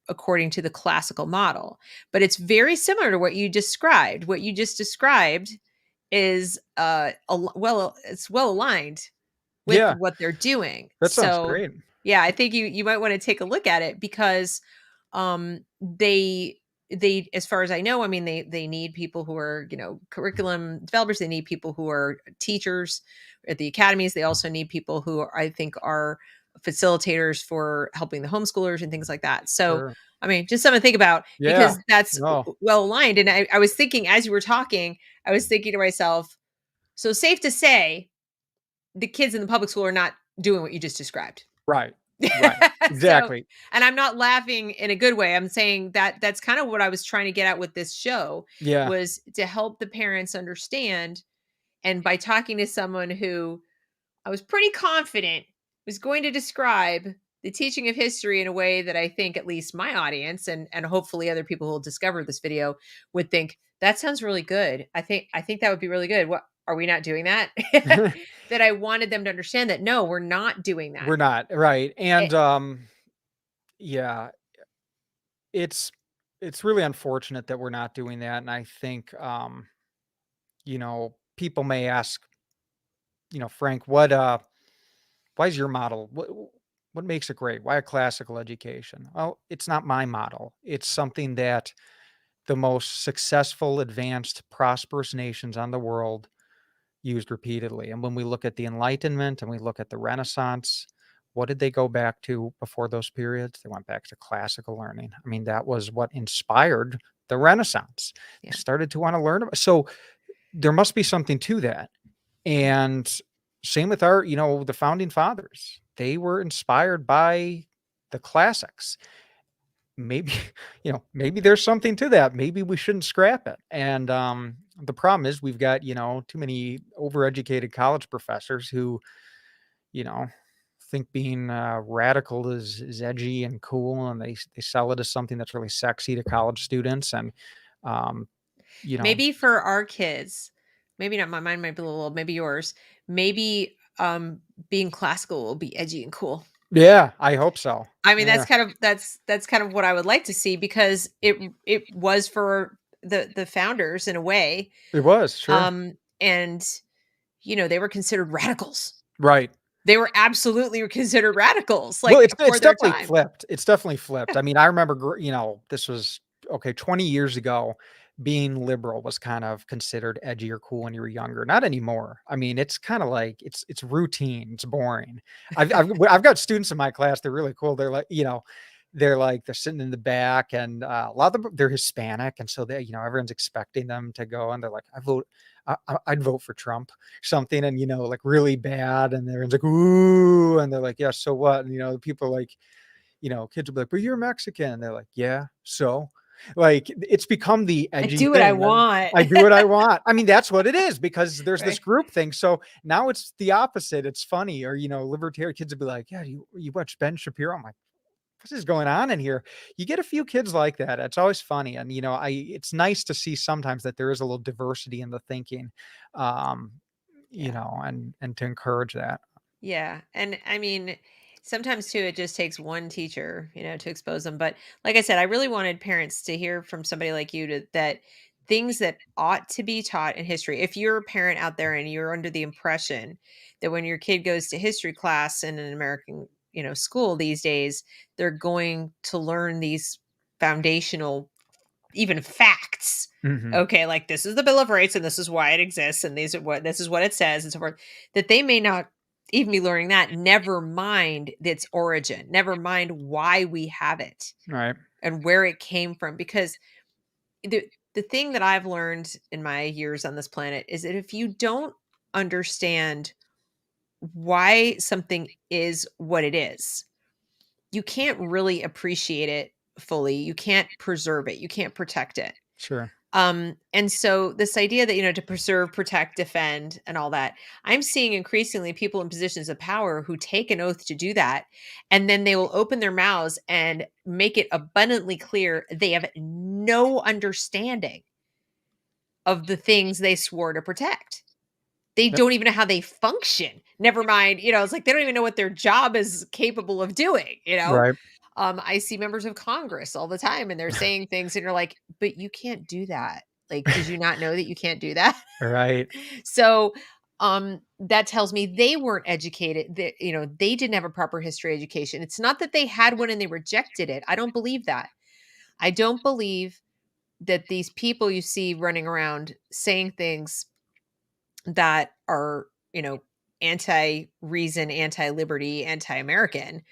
according to the classical model. But it's very similar to what you described. What you just described is it's well aligned with
Yeah,
what they're doing.
that sounds
So
great.
yeah, I think you might want to take a look at it because they, as far as I know, I mean, they need people who are curriculum developers. They need people who are teachers at the academies. They also need people who I think are facilitators for helping the homeschoolers and things like that. So,
Sure.
I mean, just something to think about
Yeah.
because that's
No.
well aligned. And I was thinking as you were talking, I was thinking to myself, so safe to say the kids in the public school are not doing what you just described.
Right. Right.
So,
Exactly.
and I'm not laughing in a good way. I'm saying that that's kind of what I was trying to get at with this show
Yeah.
was to help the parents understand. And by talking to someone who I was pretty confident was going to describe the teaching of history in a way that I think at least my audience and hopefully other people who will discover this video would think that sounds really good. I think that would be really good. What are we not doing that? That I wanted them to understand that no, we're not doing that.
We're not. Right.
It,
And yeah, it's it's really unfortunate that we're not doing that. And I think people may ask, Frank, why is your model? What makes it great? Why a classical education? Well, it's not my model. It's something that the most successful, advanced, prosperous nations on the world used repeatedly. And when we look at the Enlightenment and we look at the Renaissance, what did they go back to before those periods? They went back to classical learning. I mean, that was what inspired the Renaissance. They
yeah.
started to want to learn. So there must be something to that. And same with the founding fathers. They were inspired by the classics. Maybe, maybe there's something to that. Maybe we shouldn't scrap it. And the problem is we've got, too many overeducated college professors who, you know, think being radical is edgy and cool, and they sell it as something that's really sexy to college students. And, um, you know,
Maybe for our kids, maybe not my mine might be a little old, maybe yours. Maybe being classical will be edgy and cool.
yeah, I hope so.
I mean,
Yeah,
that's kind of what I would like to see because it was for the founders in a way.
it was sure.
And they were considered radicals.
Right.
They were absolutely considered radicals,
Well,
like
it's
before their
definitely
time.
flipped. It's definitely flipped. I mean, I remember, this was okay, 20 years ago, being liberal was kind of considered edgy or cool when you were younger. Not anymore. I mean, it's kind of like it's routine. It's boring. I've got students in my class. They're really cool. They're sitting in the back, and a lot of them they're Hispanic, and so everyone's expecting them to go, and they're like, I'd vote for Trump, something, and like really bad, and everyone's like, ooh, and they're like, yeah, so what? And people like, kids will be like, but you're Mexican. And they're like, yeah, so like it's become the
I
edgy
do what I
thing.
want.
I do what I want. I mean, that's what it is because there's this
Right.
group thing. So now it's the opposite. It's funny, or libertarian kids will be like, yeah, you watch Ben Shapiro. I'm like, what is going on in here? You get a few kids like that. It's always funny. And, it's nice to see sometimes that there is a little diversity in the thinking, um,
Yeah.
and to encourage that.
Yeah. And I mean, sometimes too, it just takes one teacher, to expose them. But like I said, I really wanted parents to hear from somebody like you that things that ought to be taught in history. If you're a parent out there and you're under the impression that when your kid goes to history class in an American, school these days, they're going to learn these foundational even facts.
Hmm.
Okay, like this is the Bill of Rights and this is why it exists and this is what it says and so forth. That they may not even be learning that, never mind its origin, never mind why we have it
Right.
and where it came from. Because the thing that I've learned in my years on this planet is that if you don't understand why something is what it is, you can't really appreciate it fully. You can't preserve it. You can't protect it.
Sure.
And so this idea that, to preserve, protect, defend, and all that, I'm seeing increasingly people in positions of power who take an oath to do that. And then they will open their mouths and make it abundantly clear they have no understanding of the things they swore to protect. They
Yep.
don't even know how they function. Never mind, it's like they don't even know what their job is capable of doing.
Right.
I see members of Congress all the time and they're saying things and you're like, but you can't do that. Like, did you not know that you can't do that?
Right.
So that tells me they weren't educated, that they didn't have a proper history education. It's not that they had one and they rejected it. I don't believe that. I don't believe that these people you see running around saying things that are, anti-reason, anti-liberty, anti-American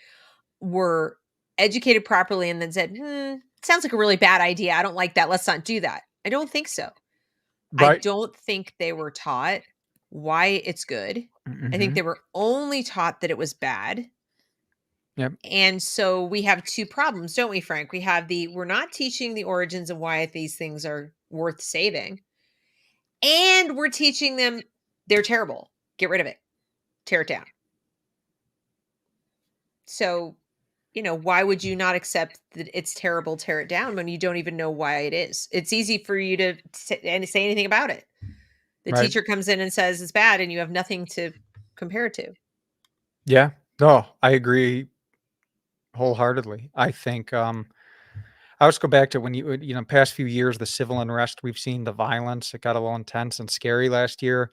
were educated properly and then said, sounds like a really bad idea. I don't like that. Let's not do that. I don't think so. I
Right.
don't think they were taught why it's good. I think
Mm-hmm.
they were only taught that it was bad.
Yep.
And so we have two problems, don't we, Frank? We have we're not teaching the origins of why these things are worth saving. And we're teaching them they're terrible. Get rid of it. Tear it down. So, why would you not accept that it's terrible, tear it down when you don't even know why it is? It's easy for you to say anything about it. The
Right.
teacher comes in and says it's bad and you have nothing to compare it to.
Yeah. No, I agree wholeheartedly. I think I always go back to when past few years, the civil unrest we've seen, the violence, it got a little intense and scary last year.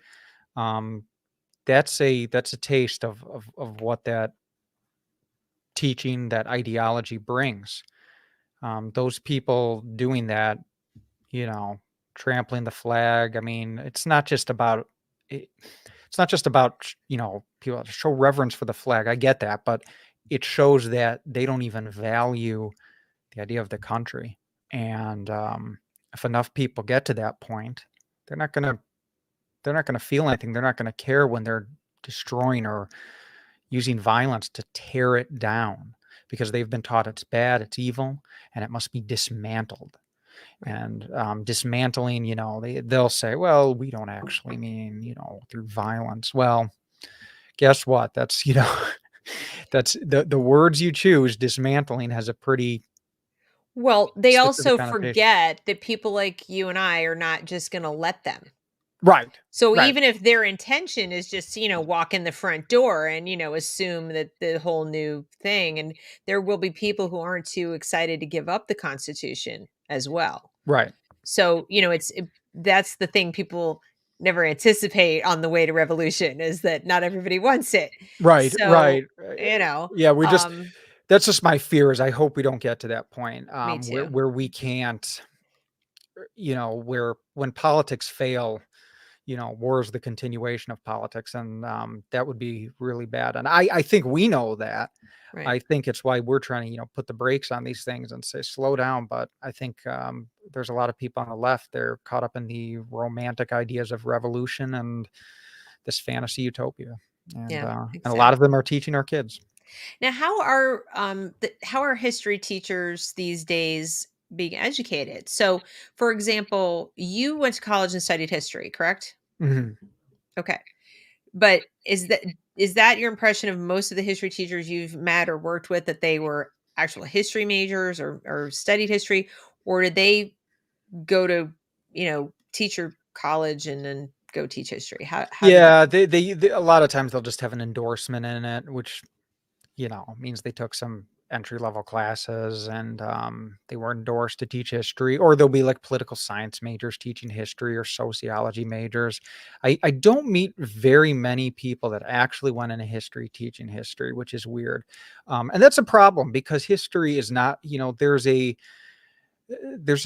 Um, that's a taste of what that teaching, that ideology brings. Those people doing that, you know, trampling the flag. I mean, it, it's not just about people show reverence for the flag. I get that, but it shows that they don't even value the idea of the country. And if enough people get to that point, they're not gonna they're not gonna feel anything. They're not gonna care when they're destroying or using violence to tear it down because they've been taught it's bad, it's evil, and it must be dismantled.
Right.
And dismantling, they'll say, well, we don't actually mean, through violence. Well, guess what? That's, that's the words you choose. Dismantling has a pretty
Well, they
specific
also
connotation.
forget that people like you and I are not just going to let them.
Right.
So
Right.
even if their intention is just, walk in the front door and, assume that the whole new thing, and there will be people who aren't too excited to give up the Constitution as well.
Right.
So, that's the thing people never anticipate on the way to revolution is that not everybody wants it.
Right.
So,
Right. Yeah.
um,
That's just my fear is I hope we don't get to that point
me
where,
too.
we can't, where when politics fail, war is the continuation of politics. And that would be really bad. And I think we know that.
Right.
I think it's why we're trying to, put the brakes on these things and say, slow down. But I think there's a lot of people on the left, they're caught up in the romantic ideas of revolution and this fantasy utopia.
Yeah,
And a lot of
exactly.
them are teaching our kids.
Now, how are history teachers these days being educated? So, for example, you went to college and studied history, correct?
Mhm.
Okay. But is that your impression of most of the history teachers you've met or worked with, that they were actual history majors or studied history, or did they go to, teacher college and then go teach history? How did that
Yeah,
work?
they a lot of times they'll just have an endorsement in it, which means they took some entry level classes and they were endorsed to teach history, or there'll be like political science majors teaching history or sociology majors. I don't meet very many people that actually went into history teaching history, which is weird. And that's a problem because history is not, there's a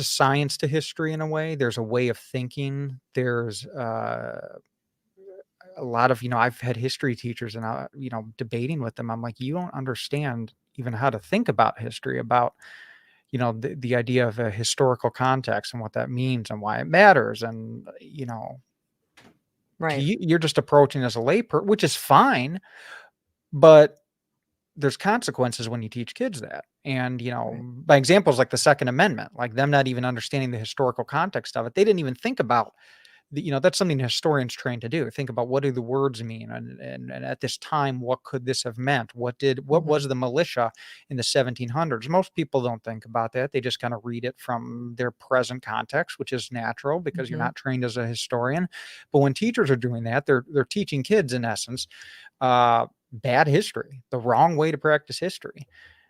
science to history in a way. There's a way of thinking. There's a lot of, I've had history teachers and debating with them. I'm like, you don't understand even how to think about history, about, the idea of a historical context and what that means and why it matters. And,
Right.
you're just approaching as a which is fine, but there's consequences when you teach kids that. And,
Right.
by examples like the Second Amendment, like them not even understanding the historical context of it, they didn't even think about that's something historians trained to do. Think about what do the words mean, and at this time, what could this have meant? What
Mhm.
was the militia in the 1700s? Most people don't think about that. They just kind of read it from their present context, which is natural because you're
Mhm.
not trained as a historian. But when teachers are doing that, they're teaching kids in essence bad history, the wrong way to practice history.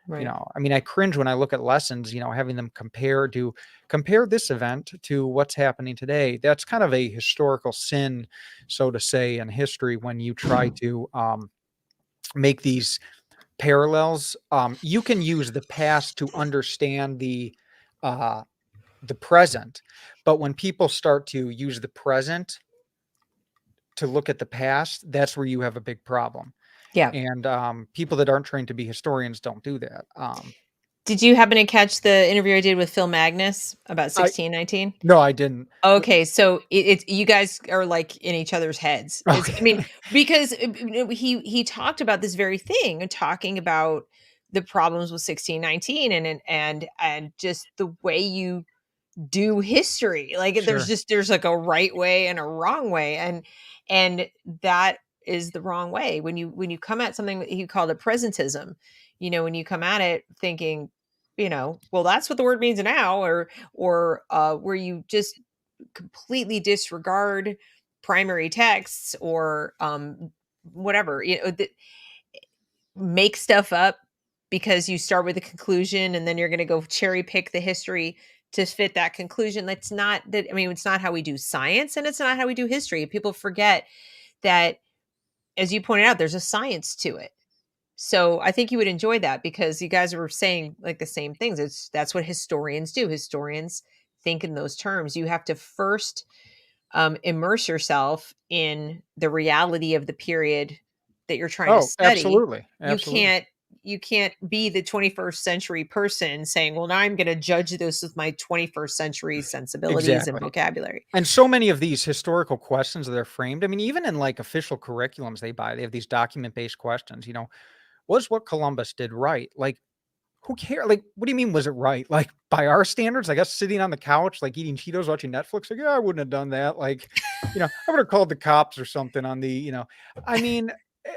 Right.
I mean, I cringe when I look at lessons, having them compare this event to what's happening today. That's kind of a historical sin, so to say, in history when you try to make these parallels. You can use the past to understand uh, the present, but when people start to use the present to look at the past, that's where you have a big problem.
Yeah.
And people that aren't trained to be historians don't do that.
Did you happen to catch the interview I did with Phil Magnus about
I
1619?
No, I didn't.
Okay, so it's you guys are like in each other's heads. It's I mean,
Okay.
because he talked about this very thing and talking about the problems with 1619 and just the way you do history. Like
Sure.
there's like a right way and a wrong way, and that is the wrong way. When you come at something, he called it presentism. When you come at it thinking, well, that's what the word means now, or where you just completely disregard primary texts or whatever, make stuff up because you start with a conclusion and then you're going to go cherry pick the history to fit that conclusion. That's not that. I mean, it's not how we do science and it's not how we do history. People forget that, as you pointed out, there's a science to it. So I think you would enjoy that because you guys were saying like the same things. That's what historians do. Historians think in those terms. You have to first immerse yourself in the reality of the period that you're trying to
Oh,
study.
absolutely.
You
Absolutely.
can't you can't be the 21st century person saying, "Well, now I'm going to judge this with my 21st century sensibilities and
Exactly.
vocabulary."
And so many of these historical questions that are framed, I mean, even in like official curriculums they have these document-based questions, was what Columbus did right? Like, who cares? Like, what do you mean, was it right? Like, by our standards, I guess sitting on the couch, like eating Cheetos, watching Netflix, like, yeah, I wouldn't have done that. Like, I would have called the cops or something on I mean, eh,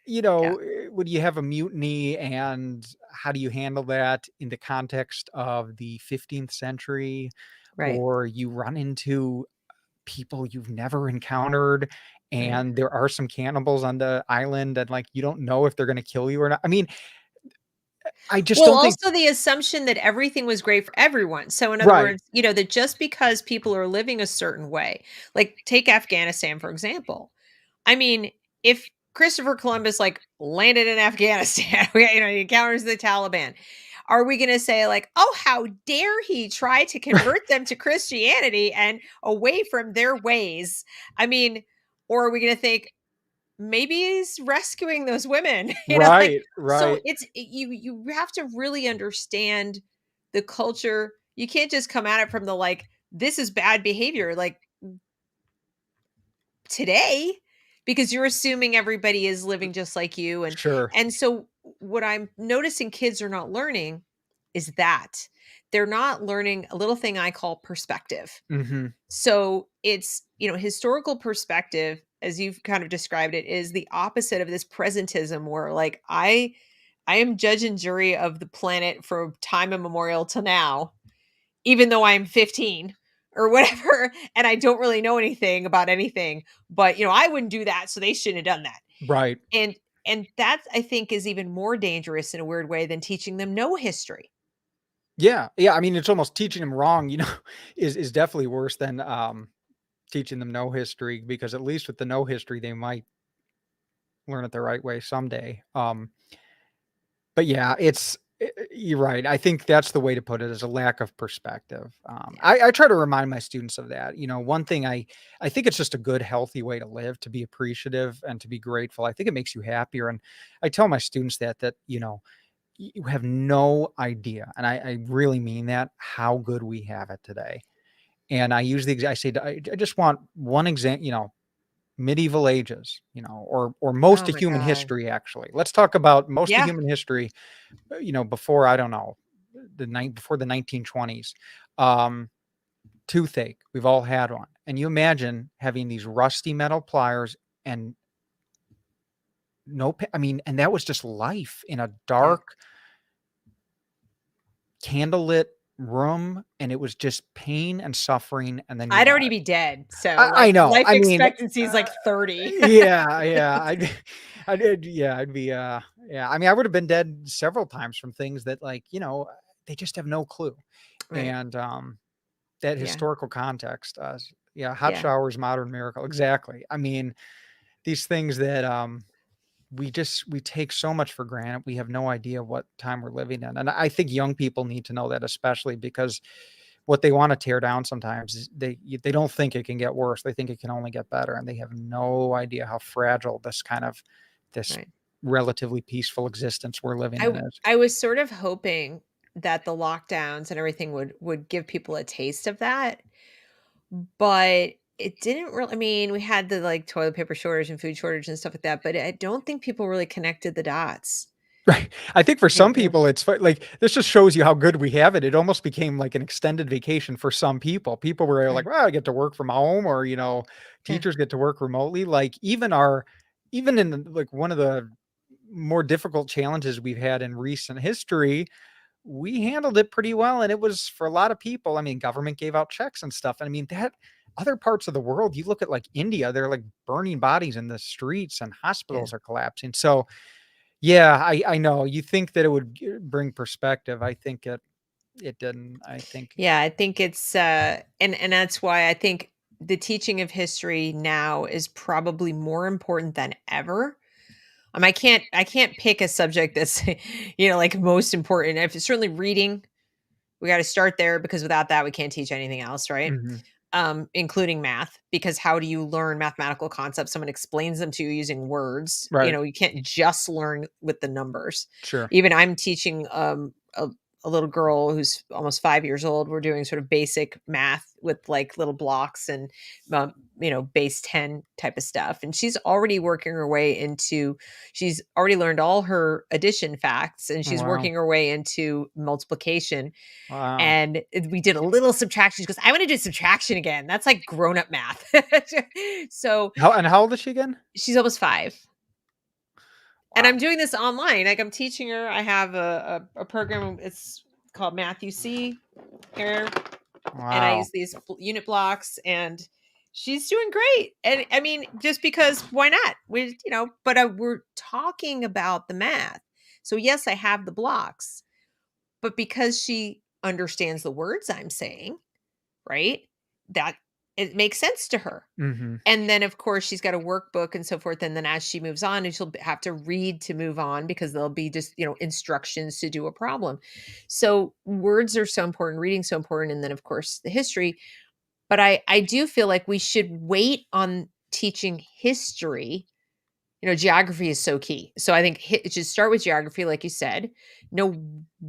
Yeah,
would you have a mutiny, and how do you handle that in the context of the 15th century?
right,
Or you run into people you've never encountered,
right.
and there are some cannibals on the island, and like you don't know if they're going to kill you or not. I mean, I just
Well,
don't think.
also the assumption that everything was great for everyone. So in other
Right.
words, that just because people are living a certain way, like take Afghanistan for example. I mean, if Christopher Columbus like landed in Afghanistan, he encounters the Taliban, are we going to say like, "Oh, how dare he try to convert them to Christianity and away from their ways?" I mean, or are we going to think maybe he's rescuing those women, like
Right,
so
right.
you have to really understand the culture. You can't just come at it from the like this is bad behavior like today because you're assuming everybody is living just like you
Sure.
and so what I'm noticing kids are not learning is that they're not learning a little thing I call perspective.
Mhm.
So it's, historical perspective, as you've kind of described it, is the opposite of this presentism where like I am judge and jury of the planet from time immemorial to now, even though I'm 15 or whatever, and I don't really know anything about anything. But I wouldn't do that, so they shouldn't have done that.
Right.
And that I think is even more dangerous in a weird way than teaching them no history.
Yeah. Yeah. I mean, it's almost teaching them wrong, is definitely worse than teaching them no history, because at least with the no history, they might learn it the right way someday. But yeah, you're right. I think that's the way to put it, is a lack of perspective.
Yeah.
I try to remind my students of that. One thing I think it's just a good, healthy way to live, to be appreciative and to be grateful. I think it makes you happier. And I tell my students that you have no idea, and I really mean that, how good we have it today. And I use I say, I just want one example, medieval ages, or most
Oh
of
my
human
god.
history. Actually, let's talk about most of
Yeah.
human history, before, I don't know, before the 1920s. Um, Toothache, we've all had one. And you imagine having these rusty metal pliers and I mean, and that was just life in a
Yeah.
dark, candlelit room, and it was just pain and suffering, and then you
I'd
die.
already be dead. So
I
like
know.
life
I mean,
expectancy is like 30.
yeah, yeah. I did. Yeah, I'd be. Yeah. I mean, I would have been dead several times from things that, like, they just have no clue.
Right.
And that
Yeah.
historical context. Yeah, hot
Yeah.
showers, modern miracle. Exactly. I mean, these things that we take so much for granted. We have no idea what time we're living in, and I think young people need to know that, especially because what they want to tear down sometimes is they don't think it can get worse. They think it can only get better, and they have no idea how fragile this
Right.
relatively peaceful existence we're living in is.
I was sort of hoping that the lockdowns and everything would give people a taste of that, but it didn't really. I mean, we had the, like, toilet paper shortage and food shortage and stuff like that, but I don't think people really connected the dots.
Right. I think for
You
some
know?
people, it's like, this just shows you how good we have it. It almost became like an extended vacation for some people. People were like,
Right.
well, I get to work from home, or,
Yeah.
teachers get to work remotely. Like, even in like one of the more difficult challenges we've had in recent history, we handled it pretty well. And it was for a lot of people. I mean, government gave out checks and stuff. I mean, that other parts of the world, you look at like India, they're like burning bodies in the streets and
Yeah.
hospitals are collapsing. So, yeah, I know. You think that it would bring perspective. I think it didn't. I think
Yeah, I think it's and that's why I think the teaching of history now is probably more important than ever. I can't pick a subject that's like most important. If it's certainly reading, we got to start there because without that we can't teach anything else, right?
Mhm.
Including math, because how do you learn mathematical concepts? Someone explains them to you using words.
Right.
You can't just learn with the numbers.
Sure.
Even I'm teaching a little girl who's almost 5 years old. We're doing sort of basic math with like little blocks and base 10 type of stuff. And she's already working her way into. She's already learned all her addition facts, and
Oh,
she's
wow.
working her way into multiplication,
Wow.
and we did a little subtraction. She goes, "I wanna do subtraction again." That's like grown-up math. So,
How old is she again?
she's almost 5, and I'm
Wow.
doing this online, like, I'm teaching her. I have a program, it's called Math UC here, and I
Wow.
use these unit blocks, and she's doing great, and, I mean, just because why not? But, we're talking about the math. So, yes, I have the blocks, but because she understands the words I'm saying, right? That it makes sense to her.
Mhm.
And then, of course, she's got a workbook and so forth. And then as she moves on, and she'll have to read to move on because there'll be just, instructions to do a problem. So words are so important, reading so important. And then, of course, the history. But I do feel like we should wait on teaching history. Geography is so key. So I think it should start with geography, like you said, know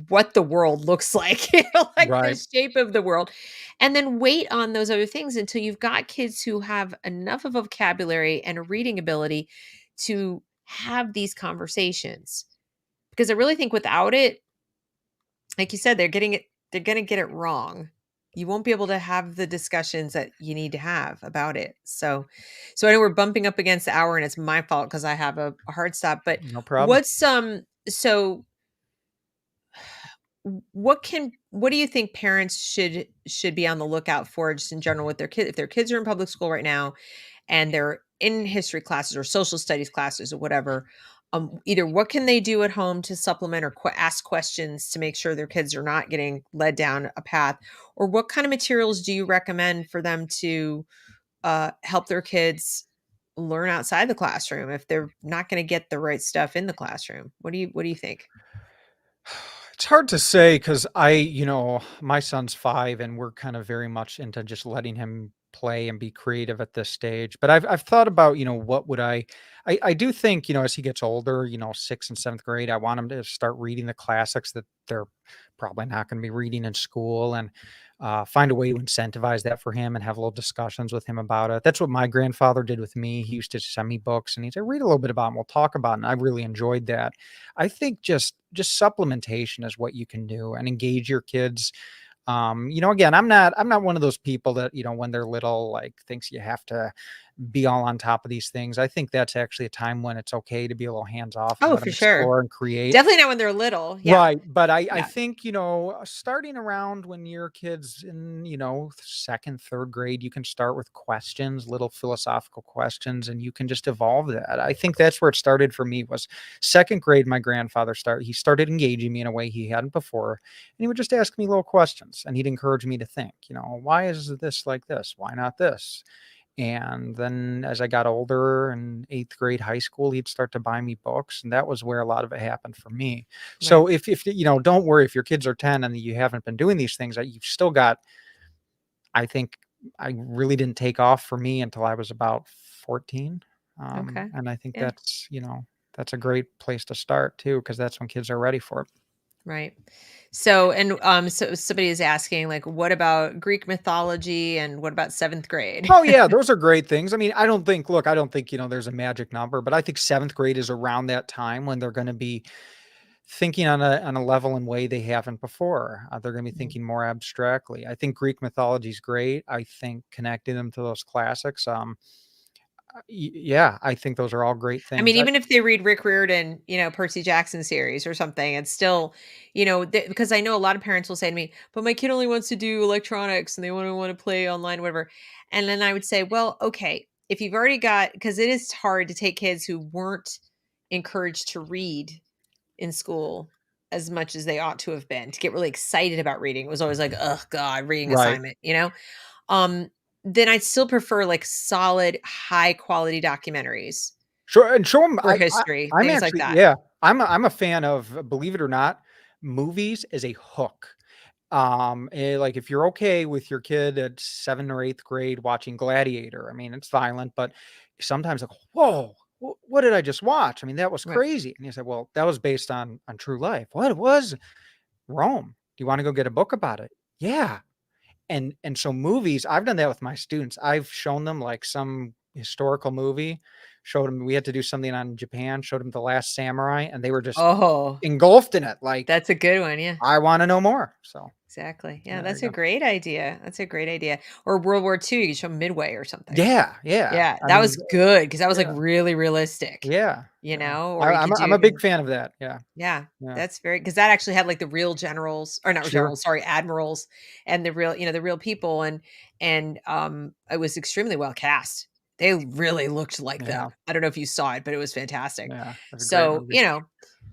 what the world looks like, like the
Right.
shape of the world, and then wait on those other things until you've got kids who have enough of vocabulary and a reading ability to have these conversations. Because I really think without it, like you said, they're going to get it wrong. You won't be able to have the discussions that you need to have about it. So I know we're bumping up against the hour, and it's my fault because I have a hard stop. But
No problem.
what's so what do you think parents should be on the lookout for just in general with their kids, if their kids are in public school right now and they're in history classes or social studies classes or whatever? Either what can they do at home to supplement or ask questions to make sure their kids are not getting led down a path, or what kind of materials do you recommend for them to help their kids learn outside the classroom if they're not going to get the right stuff in the classroom? What do you think?
It's hard to say because my son's 5 and we're kind of very much into just letting him play and be creative at this stage. But I've thought about, what would I do think, as he gets older, 6th and 7th grade, I want him to start reading the classics that they're probably not going to be reading in school, and find a way to incentivize that for him and have little discussions with him about it. That's what my grandfather did with me. He used to send me books and he'd say, read a little bit about them. We'll talk about it. And I really enjoyed that. I think just supplementation is what you can do and engage your kids. Again, I'm not one of those people that, when they're little, like thinks you have to be all on top of these things. I think that's actually a time when it's okay to be a little hands off and
Oh,
let
for
them
sure.
explore and create.
Definitely not when they're little. Yeah.
Right, but I
Yeah.
think, starting around when your kid's in, 2nd, 3rd grade, you can start with questions, little philosophical questions, and you can just evolve that. I think that's where it started for me was 2nd grade. My grandfather he started engaging me in a way he hadn't before, and he would just ask me little questions, and he'd encourage me to think, why is this like this? Why not this? And then as I got older in 8th grade high school, he'd start to buy me books. And that was where a lot of it happened for me.
Right.
So if don't worry if your kids are 10 and you haven't been doing these things, that you've still got I think I really didn't take off for me until I was about 14.
Okay.
And I think
Yeah.
that's a great place to start too, because that's when kids are ready for it.
Right. So, and so somebody is asking, like, what about Greek mythology and what about seventh grade?
Oh yeah, those are great things. I mean, I don't think, there's a magic number, but I think seventh grade is around that time when they're going to be thinking on a level and way they haven't before. They're going to be
Mhm.
thinking more abstractly. I think Greek mythology is great. I think connecting them to those classics. Yeah, I think those are all great
I
things.
mean, even if they read Rick Riordan, Percy Jackson series or something, it's still, because I know a lot of parents will say to me, but my kid only wants to do electronics and they want to play online, whatever. And then I would say, well, okay, if you've already got, because it is hard to take kids who weren't encouraged to read in school as much as they ought to have been to get really excited about reading. It was always like, oh God, reading
Right.
assignment. Um, then I'd still prefer like solid, high quality documentaries
Sure, and show them.
for history,
I'm
things like
actually,
that.
yeah, I'm a fan of, believe it or not, movies as a hook. Like if you're okay with your kid at 7th or 8th grade watching Gladiator, I mean, it's violent, but sometimes like, whoa, what did I just watch? I mean, that was
Right.
crazy. And you say, well, that was based on true life. What? It was Rome. Do you want to go get a book about it? Yeah. And so movies, I've done that with my students. I've shown them like some historical movie, showed them we had to do something on Japan, showed them The Last Samurai, and they were just
Oh,
engulfed in it. Like,
that's a good one. Yeah,
I want to know more. So
exactly. Yeah,
there you
that's a
go.
great idea. That's a great idea. Or World War II, you could show Midway or something.
Yeah, yeah.
Yeah,
I
that was
mean,
good because that was like
yeah,
really realistic,
yeah, yeah.
or you could
I'm a
do,
big fan of that. Yeah,
yeah,
yeah.
that's very because that actually had like the real generals or not
Sure.
generals, sorry, admirals and the real people and it was extremely well cast. They really looked like
Yeah,
them. I don't know if you saw it, but it was fantastic.
yeah. That's a great
So,
movie.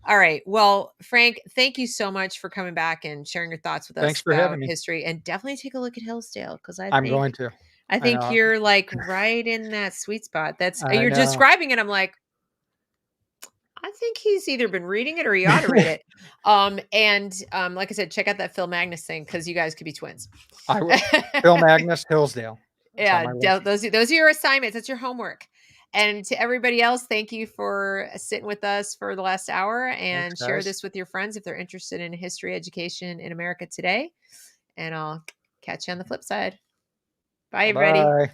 all right. Well, Frank, thank you so much for coming back and sharing your thoughts with
Thanks
us
for
about
having me.
history and definitely take a look at Hillsdale because
I'm going to.
I
I
think
know.
you're like right in that sweet spot. That's
I
you're
know.
describing it. I'm like, I think he's either been reading it or he ought to read it. Like I said, check out that Phil Magnus thing because you guys could be twins.
I will. Phil Magnus, Hillsdale. That's on
Yeah,
my list.
those are your assignments. That's your homework. And to everybody else, thank you for sitting with us for the last hour
Thanks,
and share
guys.
this with your friends if they're interested in history education in America today. And I'll catch you on the flip side. Bye,
Bye
everybody.
bye.